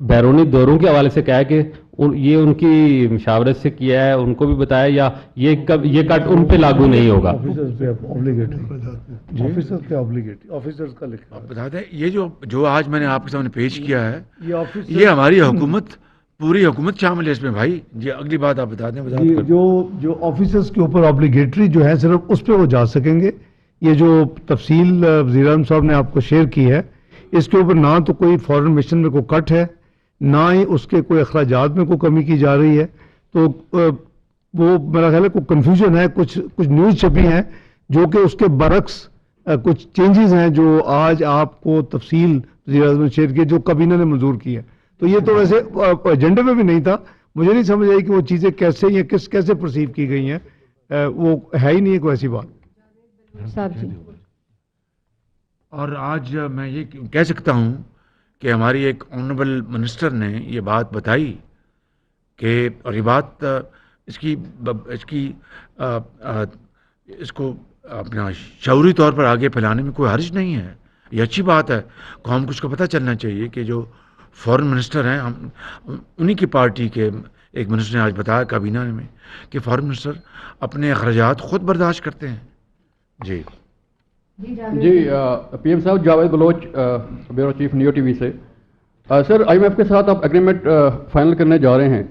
Speaker 13: بیرونی دوروں کے حوالے سے کہا ہے کہ یہ ان کی مشاورت سے کیا ہے، ان کو بھی بتایا، یا یہ کٹ ان پہ لاگو نہیں ہوگا؟
Speaker 10: آفیسرز کا لکھا
Speaker 1: آپ بتا دیں، یہ جو آج میں نے آپ کے سامنے پیش کیا ہے، یہ ہماری حکومت، پوری حکومت شامل ہے اس میں بھائی. جی اگلی بات آپ بتا دیں.
Speaker 10: جو آفیسرز کے اوپر آبلیگیٹری جو ہے صرف اس پہ وہ جا سکیں گے. یہ جو تفصیل وزیر اعظم صاحب نے آپ کو شیئر کی ہے، اس کے اوپر نہ تو کوئی فارن مشن میں کوئی کٹ ہے، نہ ہی اس کے کوئی اخراجات میں کوئی کمی کی جا رہی ہے. تو وہ میرا خیال ہے کوئی کنفیوژن ہے، کچھ نیوز چھپی ہیں جو کہ اس کے برعکس کچھ چینجز ہیں جو آج آپ کو تفصیل وزیر اعظم نے شیئر کی جو کابینہ نے منظور کی ہے. تو یہ تو ویسے ایجنڈے میں بھی نہیں تھا. مجھے نہیں سمجھ آئی کہ وہ چیزیں کیسے یا کیسے پرسیو کی گئی ہیں. وہ ہے ہی نہیں ہے کوئی ایسی بات.
Speaker 1: اور آج میں یہ کہہ سکتا ہوں کہ ہماری ایک آنریبل منسٹر نے یہ بات بتائی کہ، اور یہ بات اس کو اپنا شعوری طور پر آگے پھیلانے میں کوئی حرج نہیں ہے. یہ اچھی بات ہے. قوم کو اس کو پتہ چلنا چاہیے کہ جو فارن منسٹر ہیں، انہی کی پارٹی کے ایک منسٹر نے آج بتایا کابینہ میں کہ فارن منسٹر اپنے اخراجات خود برداشت کرتے ہیں. جی
Speaker 14: پی ایم صاحب، Javed Baloch, bureau chief, new T V سے. سر IMF کے ساتھ آپ ایگریمنٹ فائنل کرنے جا رہے ہیں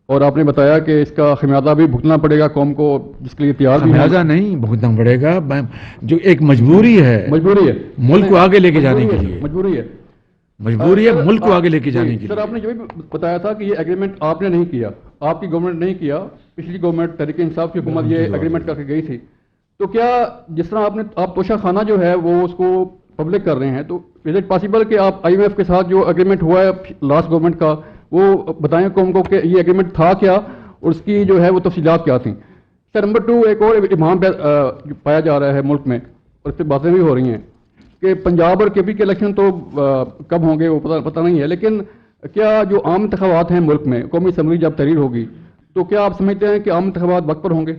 Speaker 14: اور آپ نے بتایا کہ اس کا خمیازہ بھی بھگتنا پڑے گا قوم کو، جس کے لیے تیار بھی ہیں.
Speaker 1: خمیازہ نہیں بھگتنا پڑے گا، جو ایک مجبوری ہے ملک کو آگے لے کے جانے کے لیے، مجبوری ہے ملک کو آگے لے کے جانے کے لیے.
Speaker 14: سر آپ نے یہ بھی بتایا تھا کہ یہ ایگریمنٹ آپ نے نہیں کیا، آپ کی گورنمنٹ نہیں کیا، پچھلی گورنمنٹ تحریک انصاف کی حکومت یہ ایگریمنٹ کر کے گئی تھی. تو کیا جس طرح آپ توشہ خانہ جو ہے وہ اس کو پبلک کر رہے ہیں، تو از اٹ پاسبل کہ آپ IMF کے ساتھ جو ایگریمنٹ ہوا ہے لاسٹ گورنمنٹ کا وہ بتائیں قوم کو کہ یہ ایگریمنٹ تھا کیا اور اس کی جو ہے وہ تفصیلات کیا تھیں. سر نمبر 2، ایک اور ابہام پایا جا رہا ہے ملک میں اور اس پہ باتیں بھی ہو رہی ہیں کہ پنجاب اور KP کے الیکشن تو کب ہوں گے وہ پتہ نہیں ہے، لیکن کیا جو عام انتخابات ہیں ملک میں، قومی اسمبلی جب تحریر ہوگی تو کیا آپ سمجھتے ہیں کہ عام انتخابات وقت پر ہوں گے؟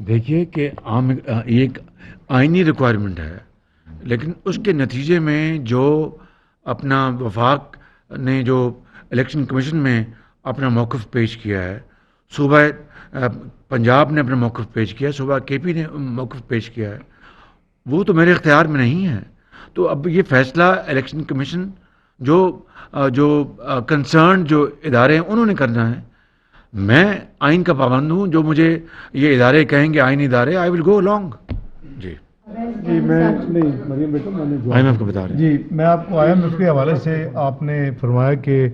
Speaker 1: دیکھیے کہ ایک آئینی ریکوائرمنٹ ہے، لیکن اس کے نتیجے میں جو اپنا وفاق نے جو الیکشن کمیشن میں اپنا موقف پیش کیا ہے، صوبہ پنجاب نے اپنا موقف پیش کیا ہے، صوبہ KP نے موقف پیش کیا ہے، وہ تو میرے اختیار میں نہیں ہے. تو اب یہ فیصلہ الیکشن کمیشن جو کنسرن جو ادارے ہیں انہوں نے کرنا ہے. میں آئین کا پابند ہوں، جو مجھے یہ ادارے کہیں گے آئینی ادارے، آئی ول گو along. جی
Speaker 10: میں نہیں مریم بیٹا میں نے
Speaker 1: IMF کو بتا رہے ہیں.
Speaker 10: جی میں آپ کو IMF کے حوالے سے آپ نے فرمایا کہ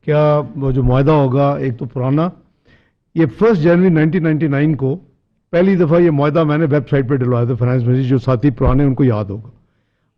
Speaker 10: کیا وہ جو معاہدہ ہوگا، ایک تو پرانا، یہ 1 جنوری 1999 کو پہلی دفعہ یہ معاہدہ میں نے ویب سائٹ پہ ڈلوایا تھا فائنانس منسٹری، جو ساتھی پرانے ان کو یاد ہوگا.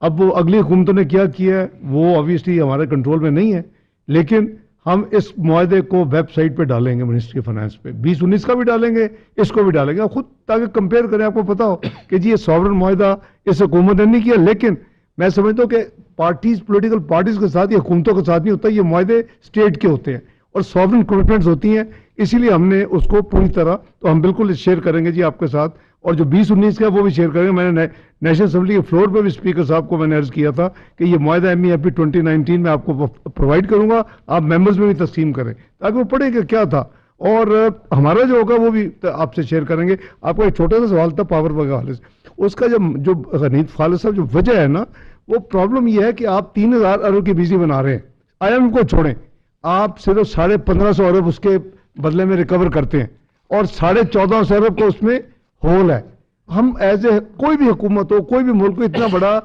Speaker 10: اب وہ اگلی حکومتوں نے کیا ہے وہ آبویسلی ہمارے کنٹرول میں نہیں ہے، لیکن ہم اس معاہدے کو ویب سائٹ پہ ڈالیں گے منسٹری فائنانس پہ، 2019 کا بھی ڈالیں گے، اس کو بھی ڈالیں گے. آپ خود تاکہ کمپیئر کریں، آپ کو پتا ہو کہ جی یہ ساورن معاہدہ اس حکومت نے نہیں کیا، لیکن میں سمجھتا ہوں کہ پولیٹیکل پارٹیز کے ساتھ یا حکومتوں کے ساتھ نہیں ہوتا، یہ معاہدے اسٹیٹ کے ہوتے ہیں اور ساورن کمٹمنٹس ہوتی ہیں، اسی لیے ہم نے اس کو پوری طرح، تو ہم بالکل شیئر کریں گے جی آپ کے ساتھ، اور جو 2019 کا وہ بھی شیئر کریں گے. میں نے نیشنل اسمبلی کے فلور پہ بھی اسپیکر صاحب کو میں نے عرض کیا تھا کہ یہ معاہدہ MEFP 2019 میں آپ کو پرووائڈ کروں گا، آپ ممبرز میں بھی تقسیم کریں تاکہ وہ پڑھیں کہ کیا تھا، اور ہمارا جو ہوگا وہ بھی آپ سے شیئر کریں گے. آپ کا ایک چھوٹا سا سوال تھا پاور کے حوالے سے، اس کا جو غنیت خالد صاحب جو وجہ ہے نا، وہ پرابلم یہ ہے کہ آپ 3000 ارب کی بجلی بنا رہے ہیں، IMF کو چھوڑیں، آپ صرف 1550 ارب اس کے بدلے میں ریکور کرتے ہیں اور 1450 ارب کو اس میں ہول ہے. ہم ایز اے کوئی بھی حکومت ہو، کوئی بھی ملک کو اتنا بڑا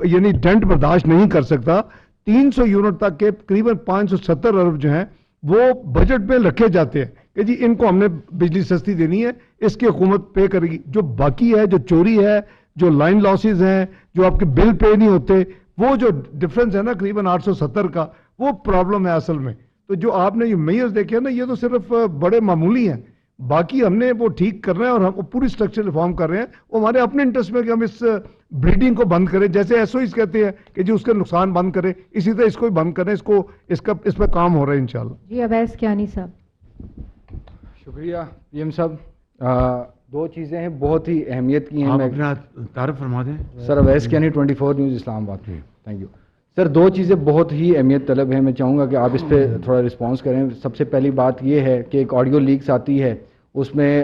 Speaker 10: یعنی ڈنٹ برداشت نہیں کر سکتا. 300 یونٹ تک کے قریباً 570 ارب جو ہیں وہ بجٹ میں رکھے جاتے ہیں کہ جی ان کو ہم نے بجلی سستی دینی ہے، اس کی حکومت پے کرے گی. جو باقی ہے، جو چوری ہے، جو لائن لاسز ہیں، جو آپ کے بل پے نہیں ہوتے، وہ جو ڈفرنس ہے نا قریباً 870 کا، وہ پرابلم ہے اصل میں. تو جو آپ نے یہ میئرز دیکھے نا، یہ تو صرف بڑے معمولی ہیں، باقی ہم نے وہ ٹھیک کر رہے ہیں اور ہم پوری اسٹرکچر ریفارم کر رہے ہیں. وہ ہمارے اپنے انٹرسٹ میں کہ ہم اس بریڈنگ کو بند کریں، جیسے SOEs کہتے ہیں کہ جی اس کا نقصان بند کریں، اسی طرح اس کو بھی بند کریں. اس پہ کام ہو رہا ہے انشاءاللہ.
Speaker 3: جی اویس کیانی صاحب.
Speaker 15: شکریہ PM صاحب. 2 چیزیں ہیں بہت ہی اہمیت کی ہیں.
Speaker 1: آپ اپنا تعارف فرما دیں.
Speaker 15: سر اویس کیانی 24 نیوز اسلام آباد. Thank you sir. 2 چیزیں بہت ہی اہمیت طلب ہیں، میں چاہوں گا کہ آپ اس پہ تھوڑا رسپانس کریں. سب سے پہلی بات یہ ہے کہ ایک آڈیو لیکس آتی ہے، اس میں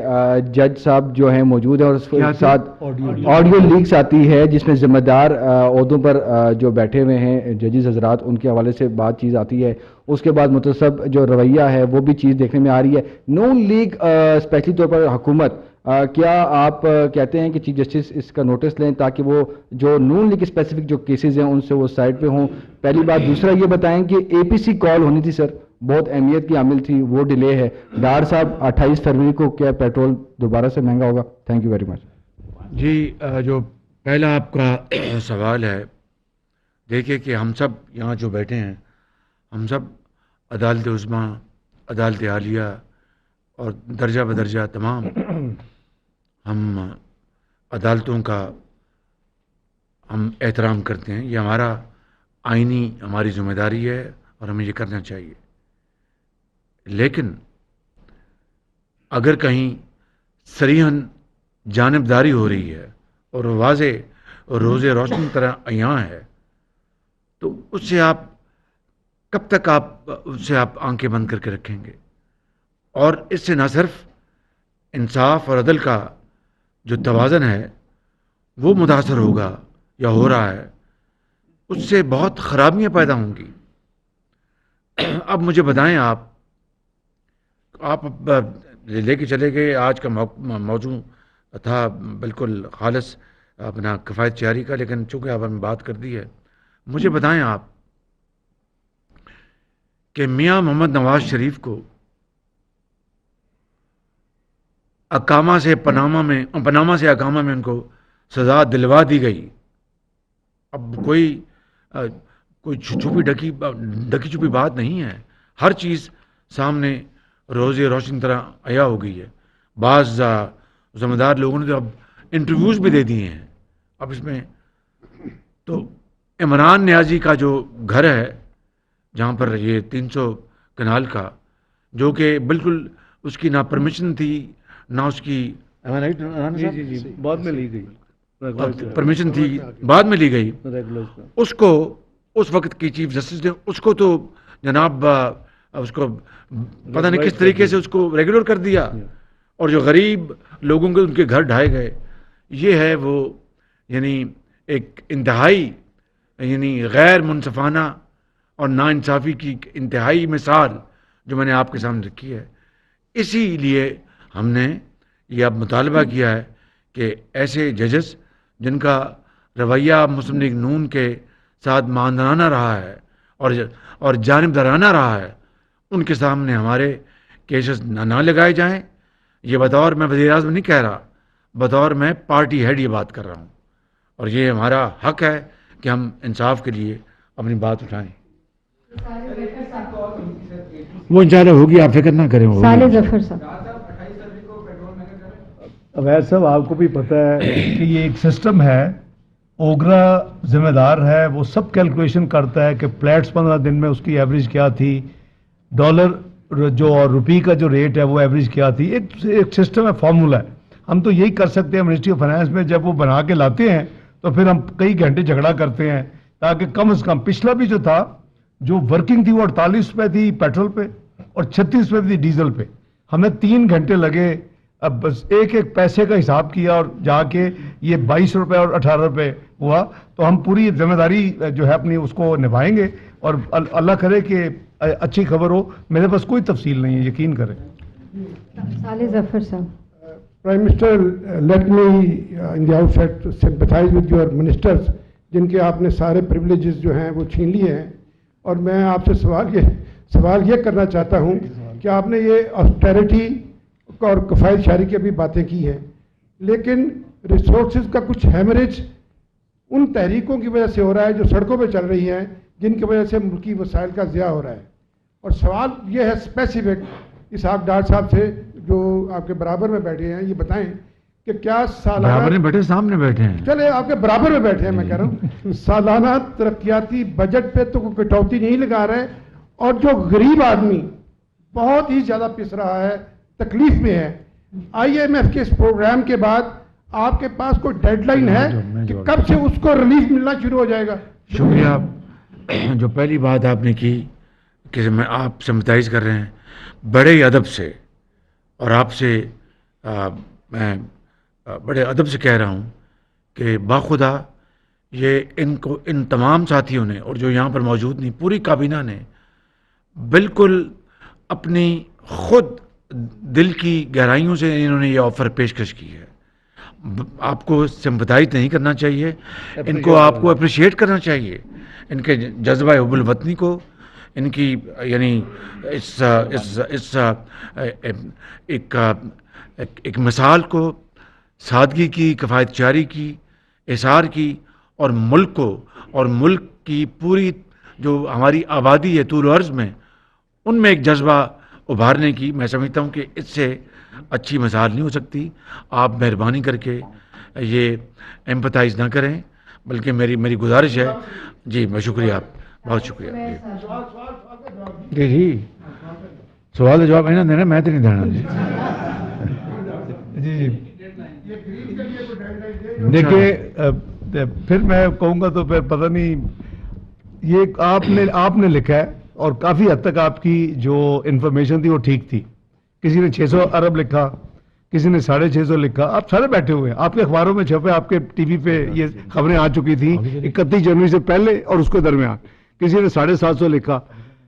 Speaker 15: جج صاحب جو ہیں موجود ہیں اور اس کے ساتھ آڈیو لیکس آتی ہے جس میں ذمہ دار عہدوں پر جو بیٹھے ہوئے ہیں ججز حضرات، ان کے حوالے سے بات چیز آتی ہے. اس کے بعد متصب جو رویہ ہے وہ بھی چیز دیکھنے میں آ رہی ہے. نون لیگ اسپیشلی طور پر حکومت، کیا آپ کہتے ہیں کہ چیف جسٹس اس کا نوٹس لیں تاکہ وہ جو نون لیگ اسپیسیفک جو کیسز ہیں ان سے وہ سائڈ پہ ہوں؟ پہلی بات. دوسرا یہ بتائیں کہ APC کال ہونی تھی سر، بہت اہمیت کی عامل تھی، وہ ڈیلے ہے. ڈار صاحب 28 فروری کو کیا پیٹرول دوبارہ سے مہنگا ہوگا؟ Thank you very much.
Speaker 1: جی جو پہلا آپ کا سوال ہے، دیکھیے کہ ہم سب یہاں جو بیٹھے ہیں، ہم سب عدالت عظمیٰ، عدالت عالیہ اور درجہ بدرجہ تمام ہم عدالتوں کا ہم احترام کرتے ہیں. یہ ہمارا آئینی ہماری ذمہ داری ہے اور ہمیں یہ کرنا چاہیے. لیکن اگر کہیں صریحاً جانبداری ہو رہی ہے اور واضح اور روز روشن طرح عیاں ہے، تو اس سے آپ کب تک اس سے آپ آنکھیں بند کر کے رکھیں گے؟ اور اس سے نہ صرف انصاف اور عدل کا جو توازن ہے وہ متاثر ہوگا یا ہو رہا ہے، اس سے بہت خرابیاں پیدا ہوں گی. اب مجھے بتائیں آپ لے کے چلے گئے، آج کا موضوع تھا بالکل خالص اپنا کفایت جاری کا، لیکن چونکہ آپ ہمیں بات کر دی ہے، مجھے بتائیں آپ کہ میاں محمد نواز شریف کو پناما سے اقامہ میں ان کو سزا دلوا دی گئی. اب کوئی ڈکی چھپی بات نہیں ہے، ہر چیز سامنے روشن طرح عیا ہو گئی ہے. بعض ذمہ دار لوگوں نے تو اب انٹرویوز بھی دے دیے ہیں. اب اس میں تو عمران نیازی کا جو گھر ہے جہاں پر یہ 300 کنال کا، جو کہ بالکل اس کی نہ پرمیشن تھی نہ اس کی
Speaker 10: بعد میں لی گئی
Speaker 1: پرمیشن تھی، بعد میں لی گئی. اس کو اس وقت کی چیف جسٹس نے اس کو تو جناب اس کو پتہ نہیں کس طریقے سے اس کو ریگولر کر دیا، اور جو غریب لوگوں کے ان کے گھر ڈھائے گئے. یہ ہے وہ یعنی ایک انتہائی یعنی غیر منصفانہ اور ناانصافی کی انتہائی مثال جو میں نے آپ کے سامنے رکھی ہے. اسی لیے ہم نے یہ اب مطالبہ کیا ہے کہ ایسے ججز جن کا رویہ مسلم لیگ نون کے ساتھ ماندرانہ رہا ہے اور جانبدارانہ رہا ہے، ان کے سامنے ہمارے کیسز نہ لگائے جائیں. یہ بطور میں وزیر اعظم نہیں کہہ رہا، بطور میں پارٹی ہیڈ یہ بات کر رہا ہوں، اور یہ ہمارا حق ہے کہ ہم انصاف کے لیے اپنی بات اٹھائیں. وہ انشاءاللہ ہوگی، آپ فکر نہ کریں.
Speaker 3: صالح ظفر صاحب.
Speaker 10: عوید صاحب آپ کو بھی پتہ ہے کہ یہ ایک سسٹم ہے، اوگرا ذمہ دار ہے، وہ سب کیلکولیشن کرتا ہے کہ پلیٹس 15 دن میں اس کی ایوریج کیا تھی، ڈالر جو اور روپی کا جو ریٹ ہے وہ ایوریج کیا تھی. ایک سسٹم ہے، فارمولا ہے. ہم تو یہی کر سکتے ہیں منسٹری آف فائنانس میں، جب وہ بنا کے لاتے ہیں تو پھر ہم کئی گھنٹے جھگڑا کرتے ہیں تاکہ کم از کم پچھلا بھی جو تھا جو ورکنگ تھی وہ 48 روپے تھی پیٹرول پہ اور 36 روپے تھی ڈیزل پہ. ہمیں 3 گھنٹے لگے، اب بس ایک پیسے کا حساب کیا اور جا کے یہ 22 روپے اور 18 روپے ہوا. تو ہم پوری ذمہ داری جو ہے اپنی اس کو نبھائیں گے، اور اللہ کرے کہ اچھی خبر ہو. میرے پاس کوئی تفصیل نہیں ہے، یقین کریں.
Speaker 3: صالح ظفر صاحب.
Speaker 7: Prime Minister, let me in the outset sympathize with your ministers جن کے آپ نے سارے پریولیجز جو ہیں وہ چھین لیے ہیں. اور میں آپ سے سوال یہ کرنا چاہتا ہوں کہ آپ نے یہ آسٹیرٹی اور کفایت جاری کی بھی باتیں کی ہیں، لیکن ریسورسز کا کچھ ہیمریج ان تحریکوں کی وجہ سے ہو رہا ہے جو سڑکوں پہ چل رہی ہیں، جن کی وجہ سے ملکی وسائل کا ضیاع ہو رہا ہے. اور سوال یہ ہے اسپیسیفک اسحاق ڈار صاحب سے جو آپ کے برابر میں بیٹھے ہیں، یہ بتائیں کہ کیا سالانہ
Speaker 1: برابر نہیں بیٹھے، سامنے بیٹھے ہیں.
Speaker 7: چلے آپ کے برابر میں بیٹھے ہیں، میں کہہ رہا ہوں سالانہ ترقیاتی بجٹ پہ تو کوئی کٹوتی نہیں لگا رہے، اور جو غریب آدمی بہت ہی زیادہ پس رہا ہے، تکلیف میں ہے. IMF کے اس پروگرام کے بعد آپ کے پاس کوئی ڈیڈ لائن ہے کہ کب سے اس کو ریلیف ملنا شروع ہو جائے گا؟
Speaker 1: شکریہ. جو پہلی بات آپ نے کی کہ میں آپ سمپتائز کر رہے ہیں، بڑے ادب سے، اور آپ سے میں بڑے ادب سے کہہ رہا ہوں کہ باخدا یہ ان تمام ساتھیوں نے، اور جو یہاں پر موجود نہیں، پوری کابینہ نے بالکل اپنی خود دل کی گہرائیوں سے انہوں نے یہ آفر پیشکش کی ہے. آپ کو سمپتائز نہیں کرنا چاہیے، ان کو آپ کو اپریشیٹ کرنا چاہیے، ان کے جذبہ حب الوطنی کو، ان کی یعنی ایک مثال کو، سادگی کی، کفایت جاری کی، احسار کی، اور ملک کو اور ملک کی پوری جو ہماری آبادی ہے طول و عرض میں، ان میں ایک جذبہ ابھارنے کی. میں سمجھتا ہوں کہ اس سے اچھی مثال نہیں ہو سکتی. آپ مہربانی کر کے یہ ایمپتائز نہ کریں، بلکہ میری گزارش ہے. جی میں شکریہ، آپ بہت شکریہ. جی سوال کا جواب ہے نا دینا، میں تو نہیں دینا.
Speaker 10: جی دیکھیے پھر میں کہوں گا تو پھر پتہ نہیں، یہ آپ نے لکھا ہے اور کافی حد تک آپ کی جو انفارمیشن تھی وہ ٹھیک تھی. کسی نے 600 ارب لکھا، کسی نے 650 لکھا. آپ سارے بیٹھے ہوئے ہیں، آپ کے اخباروں میں چھپے، آپ کے ٹی وی پہ یہ خبریں آ چکی تھیں 31 جنوری سے پہلے اور اس کے درمیان. کسی نے 750 لکھا.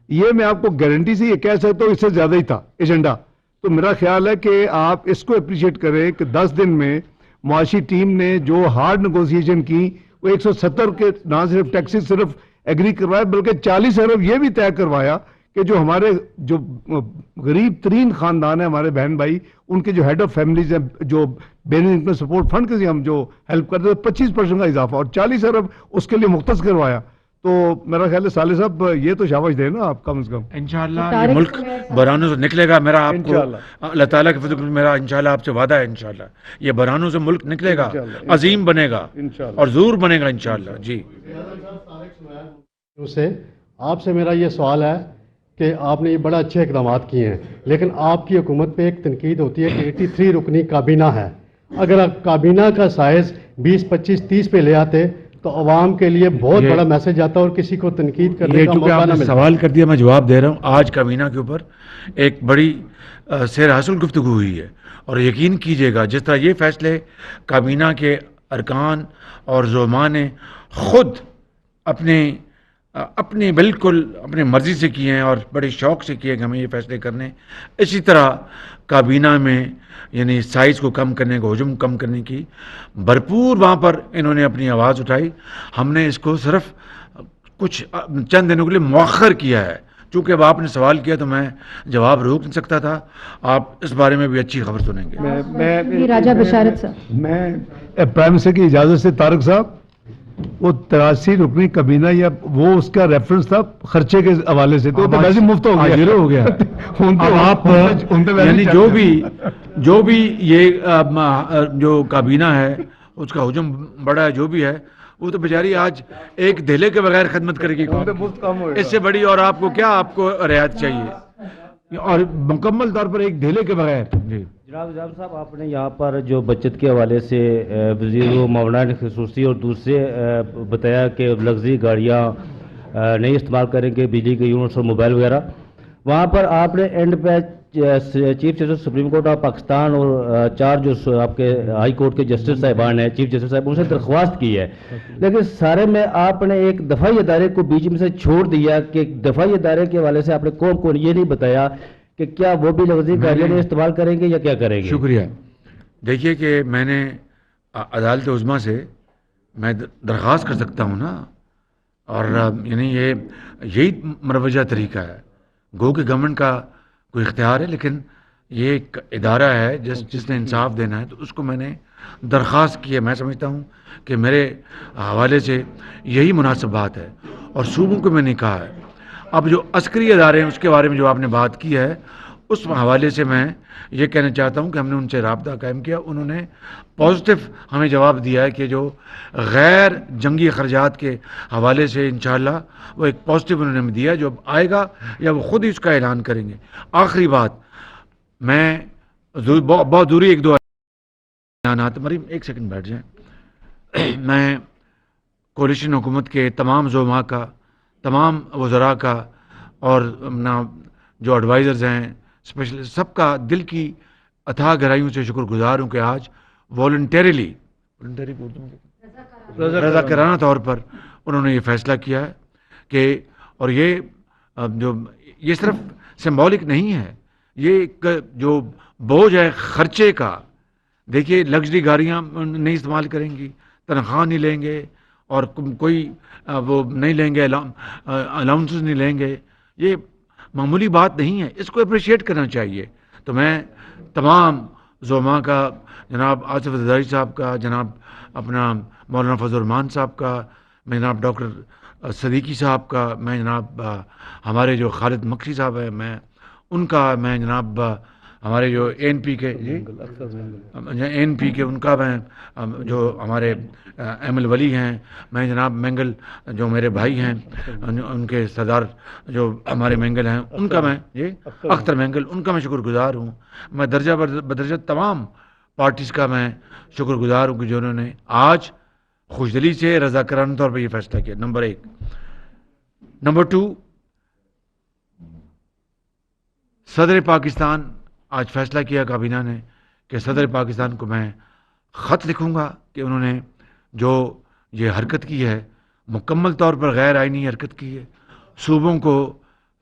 Speaker 10: یہ میں آپ کو گارنٹی سے یہ کہہ سکتا ہوں اس سے زیادہ ہی تھا ایجنڈا. تو میرا خیال ہے کہ آپ اس کو اپریشیٹ کریں کہ 10 دن میں معاشی ٹیم نے جو ہارڈ نیگوسیشن کی وہ 170 کے نہ صرف ٹیکسز صرف ایگری کروایا بلکہ 40 ارب یہ بھی طے کروایا کہ جو ہمارے جو غریب ترین خاندان ہیں ہمارے بہن بھائی ان کے جو ہیڈ آف فیملیز ہیں جو بین انکم سپورٹ فنڈ کے ہم جو ہیلپ کرتے ہیں 25% کا اضافہ اور 40 ارب اس کے لیے مختص کروایا. تو میرا خیال ہے صالح صاحب یہ تو شاباش دے نا آپ کم از کم.
Speaker 1: انشاءاللہ یہ ملک بحرانوں سے نکلے گا. میرا آپ کو اللہ تعالیٰ کے فضل میرا انشاءاللہ آپ سے وعدہ ہے انشاءاللہ یہ بحرانوں سے ملک نکلے گا, عظیم بنے گا اور ضرور بنے گا انشاءاللہ. جی
Speaker 16: سے آپ سے میرا یہ سوال ہے کہ آپ نے یہ بڑا اچھے اقدامات کیے ہیں لیکن آپ کی حکومت پہ ایک تنقید ہوتی ہے کہ 83 رکنی کابینہ ہے. اگر آپ کابینہ کا سائز 20, 25, 30 پہ لے آتے تو عوام کے لیے بہت بڑا میسج آتا اور کسی کو تنقید کرنے کا موقع نہ ملتا.
Speaker 1: سوال کر دیا میں جواب دے رہا ہوں. آج کابینہ کے اوپر ایک بڑی سیر حاصل گفتگو ہوئی ہے اور یقین کیجئے گا جس طرح یہ فیصلے کابینہ کے ارکان اور زعماء نے خود اپنے بالکل اپنے مرضی سے کیے ہیں اور بڑے شوق سے کیے کہ ہمیں یہ فیصلے کرنے. اسی طرح کابینہ میں یعنی سائز کو کم کرنے کو حجم کم کرنے کی بھرپور وہاں پر انہوں نے اپنی آواز اٹھائی. ہم نے اس کو صرف کچھ چند دنوں کے لیے مؤخر کیا ہے. چونکہ اب آپ نے سوال کیا تو میں جواب روک نہیں سکتا تھا. آپ اس بارے میں بھی اچھی خبر سنیں گے.
Speaker 3: راجہ بشارت صاحب.
Speaker 10: میں پرائم منسٹر کی اجازت سے طارق صاحب وہ 83 رکنی کابینہ یا وہ اس کا ریفرنس تھا خرچے کے حوالے سے تو ویسے مفت ہو گیا.
Speaker 1: آپ یعنی جو بھی یہ جو کابینہ ہے اس کا حجم بڑا ہے جو بھی ہے وہ تو بیچاری آج ایک دھیلے کے بغیر خدمت کرے گی. اس سے بڑی اور آپ کو کیا آپ کو رعایت چاہیے اور مکمل طور پر ایک دھیلے کے بغیر. جی
Speaker 17: جناب صاحب آپ نے یہاں پر جو بچت کے حوالے سے وزیر و مولانا خصوصی اور دوسرے بتایا کہ لگژری گاڑیاں نہیں استعمال کریں گے, بجلی کے یونٹس اور موبائل وغیرہ. وہاں پر آپ نے اینڈ پہ chief justice supreme court of Pakistan اور 4 جو آپ کے ہائی کورٹ کے جسٹس صاحبان ہیں چیف جسٹس صاحب ان سے درخواست کی ہے لیکن سارے میں آپ نے ایک دفاعی ادارے کو بیچ میں سے چھوڑ دیا کہ دفاعی ادارے کے حوالے سے آپ نے قوم کو یہ نہیں بتایا کہ کیا وہ بھی لگژری گاڑیاں نہیں استعمال کریں گے یا کیا کریں گے.
Speaker 1: شکریہ. دیکھیے کہ میں نے عدالت عظمیٰ سے میں درخواست کر سکتا ہوں نا اور یعنی یہی مروجہ طریقہ ہے. گو کہ گورنمنٹ کا کوئی اختیار ہے لیکن یہ ایک ادارہ ہے جس نے انصاف دینا ہے تو اس کو میں نے درخواست کی ہے. میں سمجھتا ہوں کہ میرے حوالے سے یہی مناسب بات ہے اور صوبوں کو میں نے کہا ہے. اب جو عسکری ادارے ہیں اس کے بارے میں جو آپ نے بات کی ہے اس حوالے سے میں یہ کہنا چاہتا ہوں کہ ہم نے ان سے رابطہ قائم کیا. انہوں نے پازیٹیو ہمیں جواب دیا ہے کہ جو غیر جنگی اخراجات کے حوالے سے انشاءاللہ وہ ایک پازیٹیو انہوں نے ہمیں دیا جو اب آئے گا یا وہ خود ہی اس کا اعلان کریں گے. آخری بات میں بہت ضروری 1-2 اعلانات. مریم ایک سیکنڈ بیٹھ جائیں. میں کولیشن حکومت کے تمام زعماء کا تمام وزراء کا اور جو ایڈوائزرز ہیں اسپیشل سب کا دل کی اتھاہ گہرائیوں سے شکر گزار ہوں کہ آج والنٹیرلی رضاکارانہ طور پر انہوں نے یہ فیصلہ کیا ہے کہ اور یہ صرف سمبولک نہیں ہے, یہ جو بوجھ ہے خرچے کا. دیکھیے لگژری گاڑیاں نہیں استعمال کریں گی, تنخواہ نہیں لیں گے اور کوئی وہ نہیں لیں گے, الاؤنسز نہیں لیں گے. یہ معمولی بات نہیں ہے, اس کو اپریشیٹ کرنا چاہیے. تو میں تمام زعماء کا, جناب آصف زرداری صاحب کا, جناب اپنا مولانا فضل الرحمان صاحب کا, میں جناب ڈاکٹر صدیقی صاحب کا, میں جناب ہمارے جو خالد مکسی صاحب ہیں میں ان کا, میں جناب ہمارے جو ANP کے ANP کے ان کا, میں جو ہمارے ایمل ولی ہیں, میں جناب مینگل جو میرے بھائی ہیں ان کے سردار جو ہمارے مینگل ہیں ان کا, میں یہ اختر مینگل ان کا میں شکر گزار ہوں. میں درجہ بدرجہ تمام پارٹیز کا میں شکر گزار ہوں کہ جو انہوں نے آج خوشدلی سے رضاکارانہ طور پر یہ فیصلہ کیا. نمبر 1. نمبر 2, صدر پاکستان آج فیصلہ کیا کابینہ نے کہ صدر پاکستان کو میں خط لکھوں گا کہ انہوں نے جو یہ حرکت کی ہے مکمل طور پر غیر آئینی حرکت کی ہے. صوبوں کو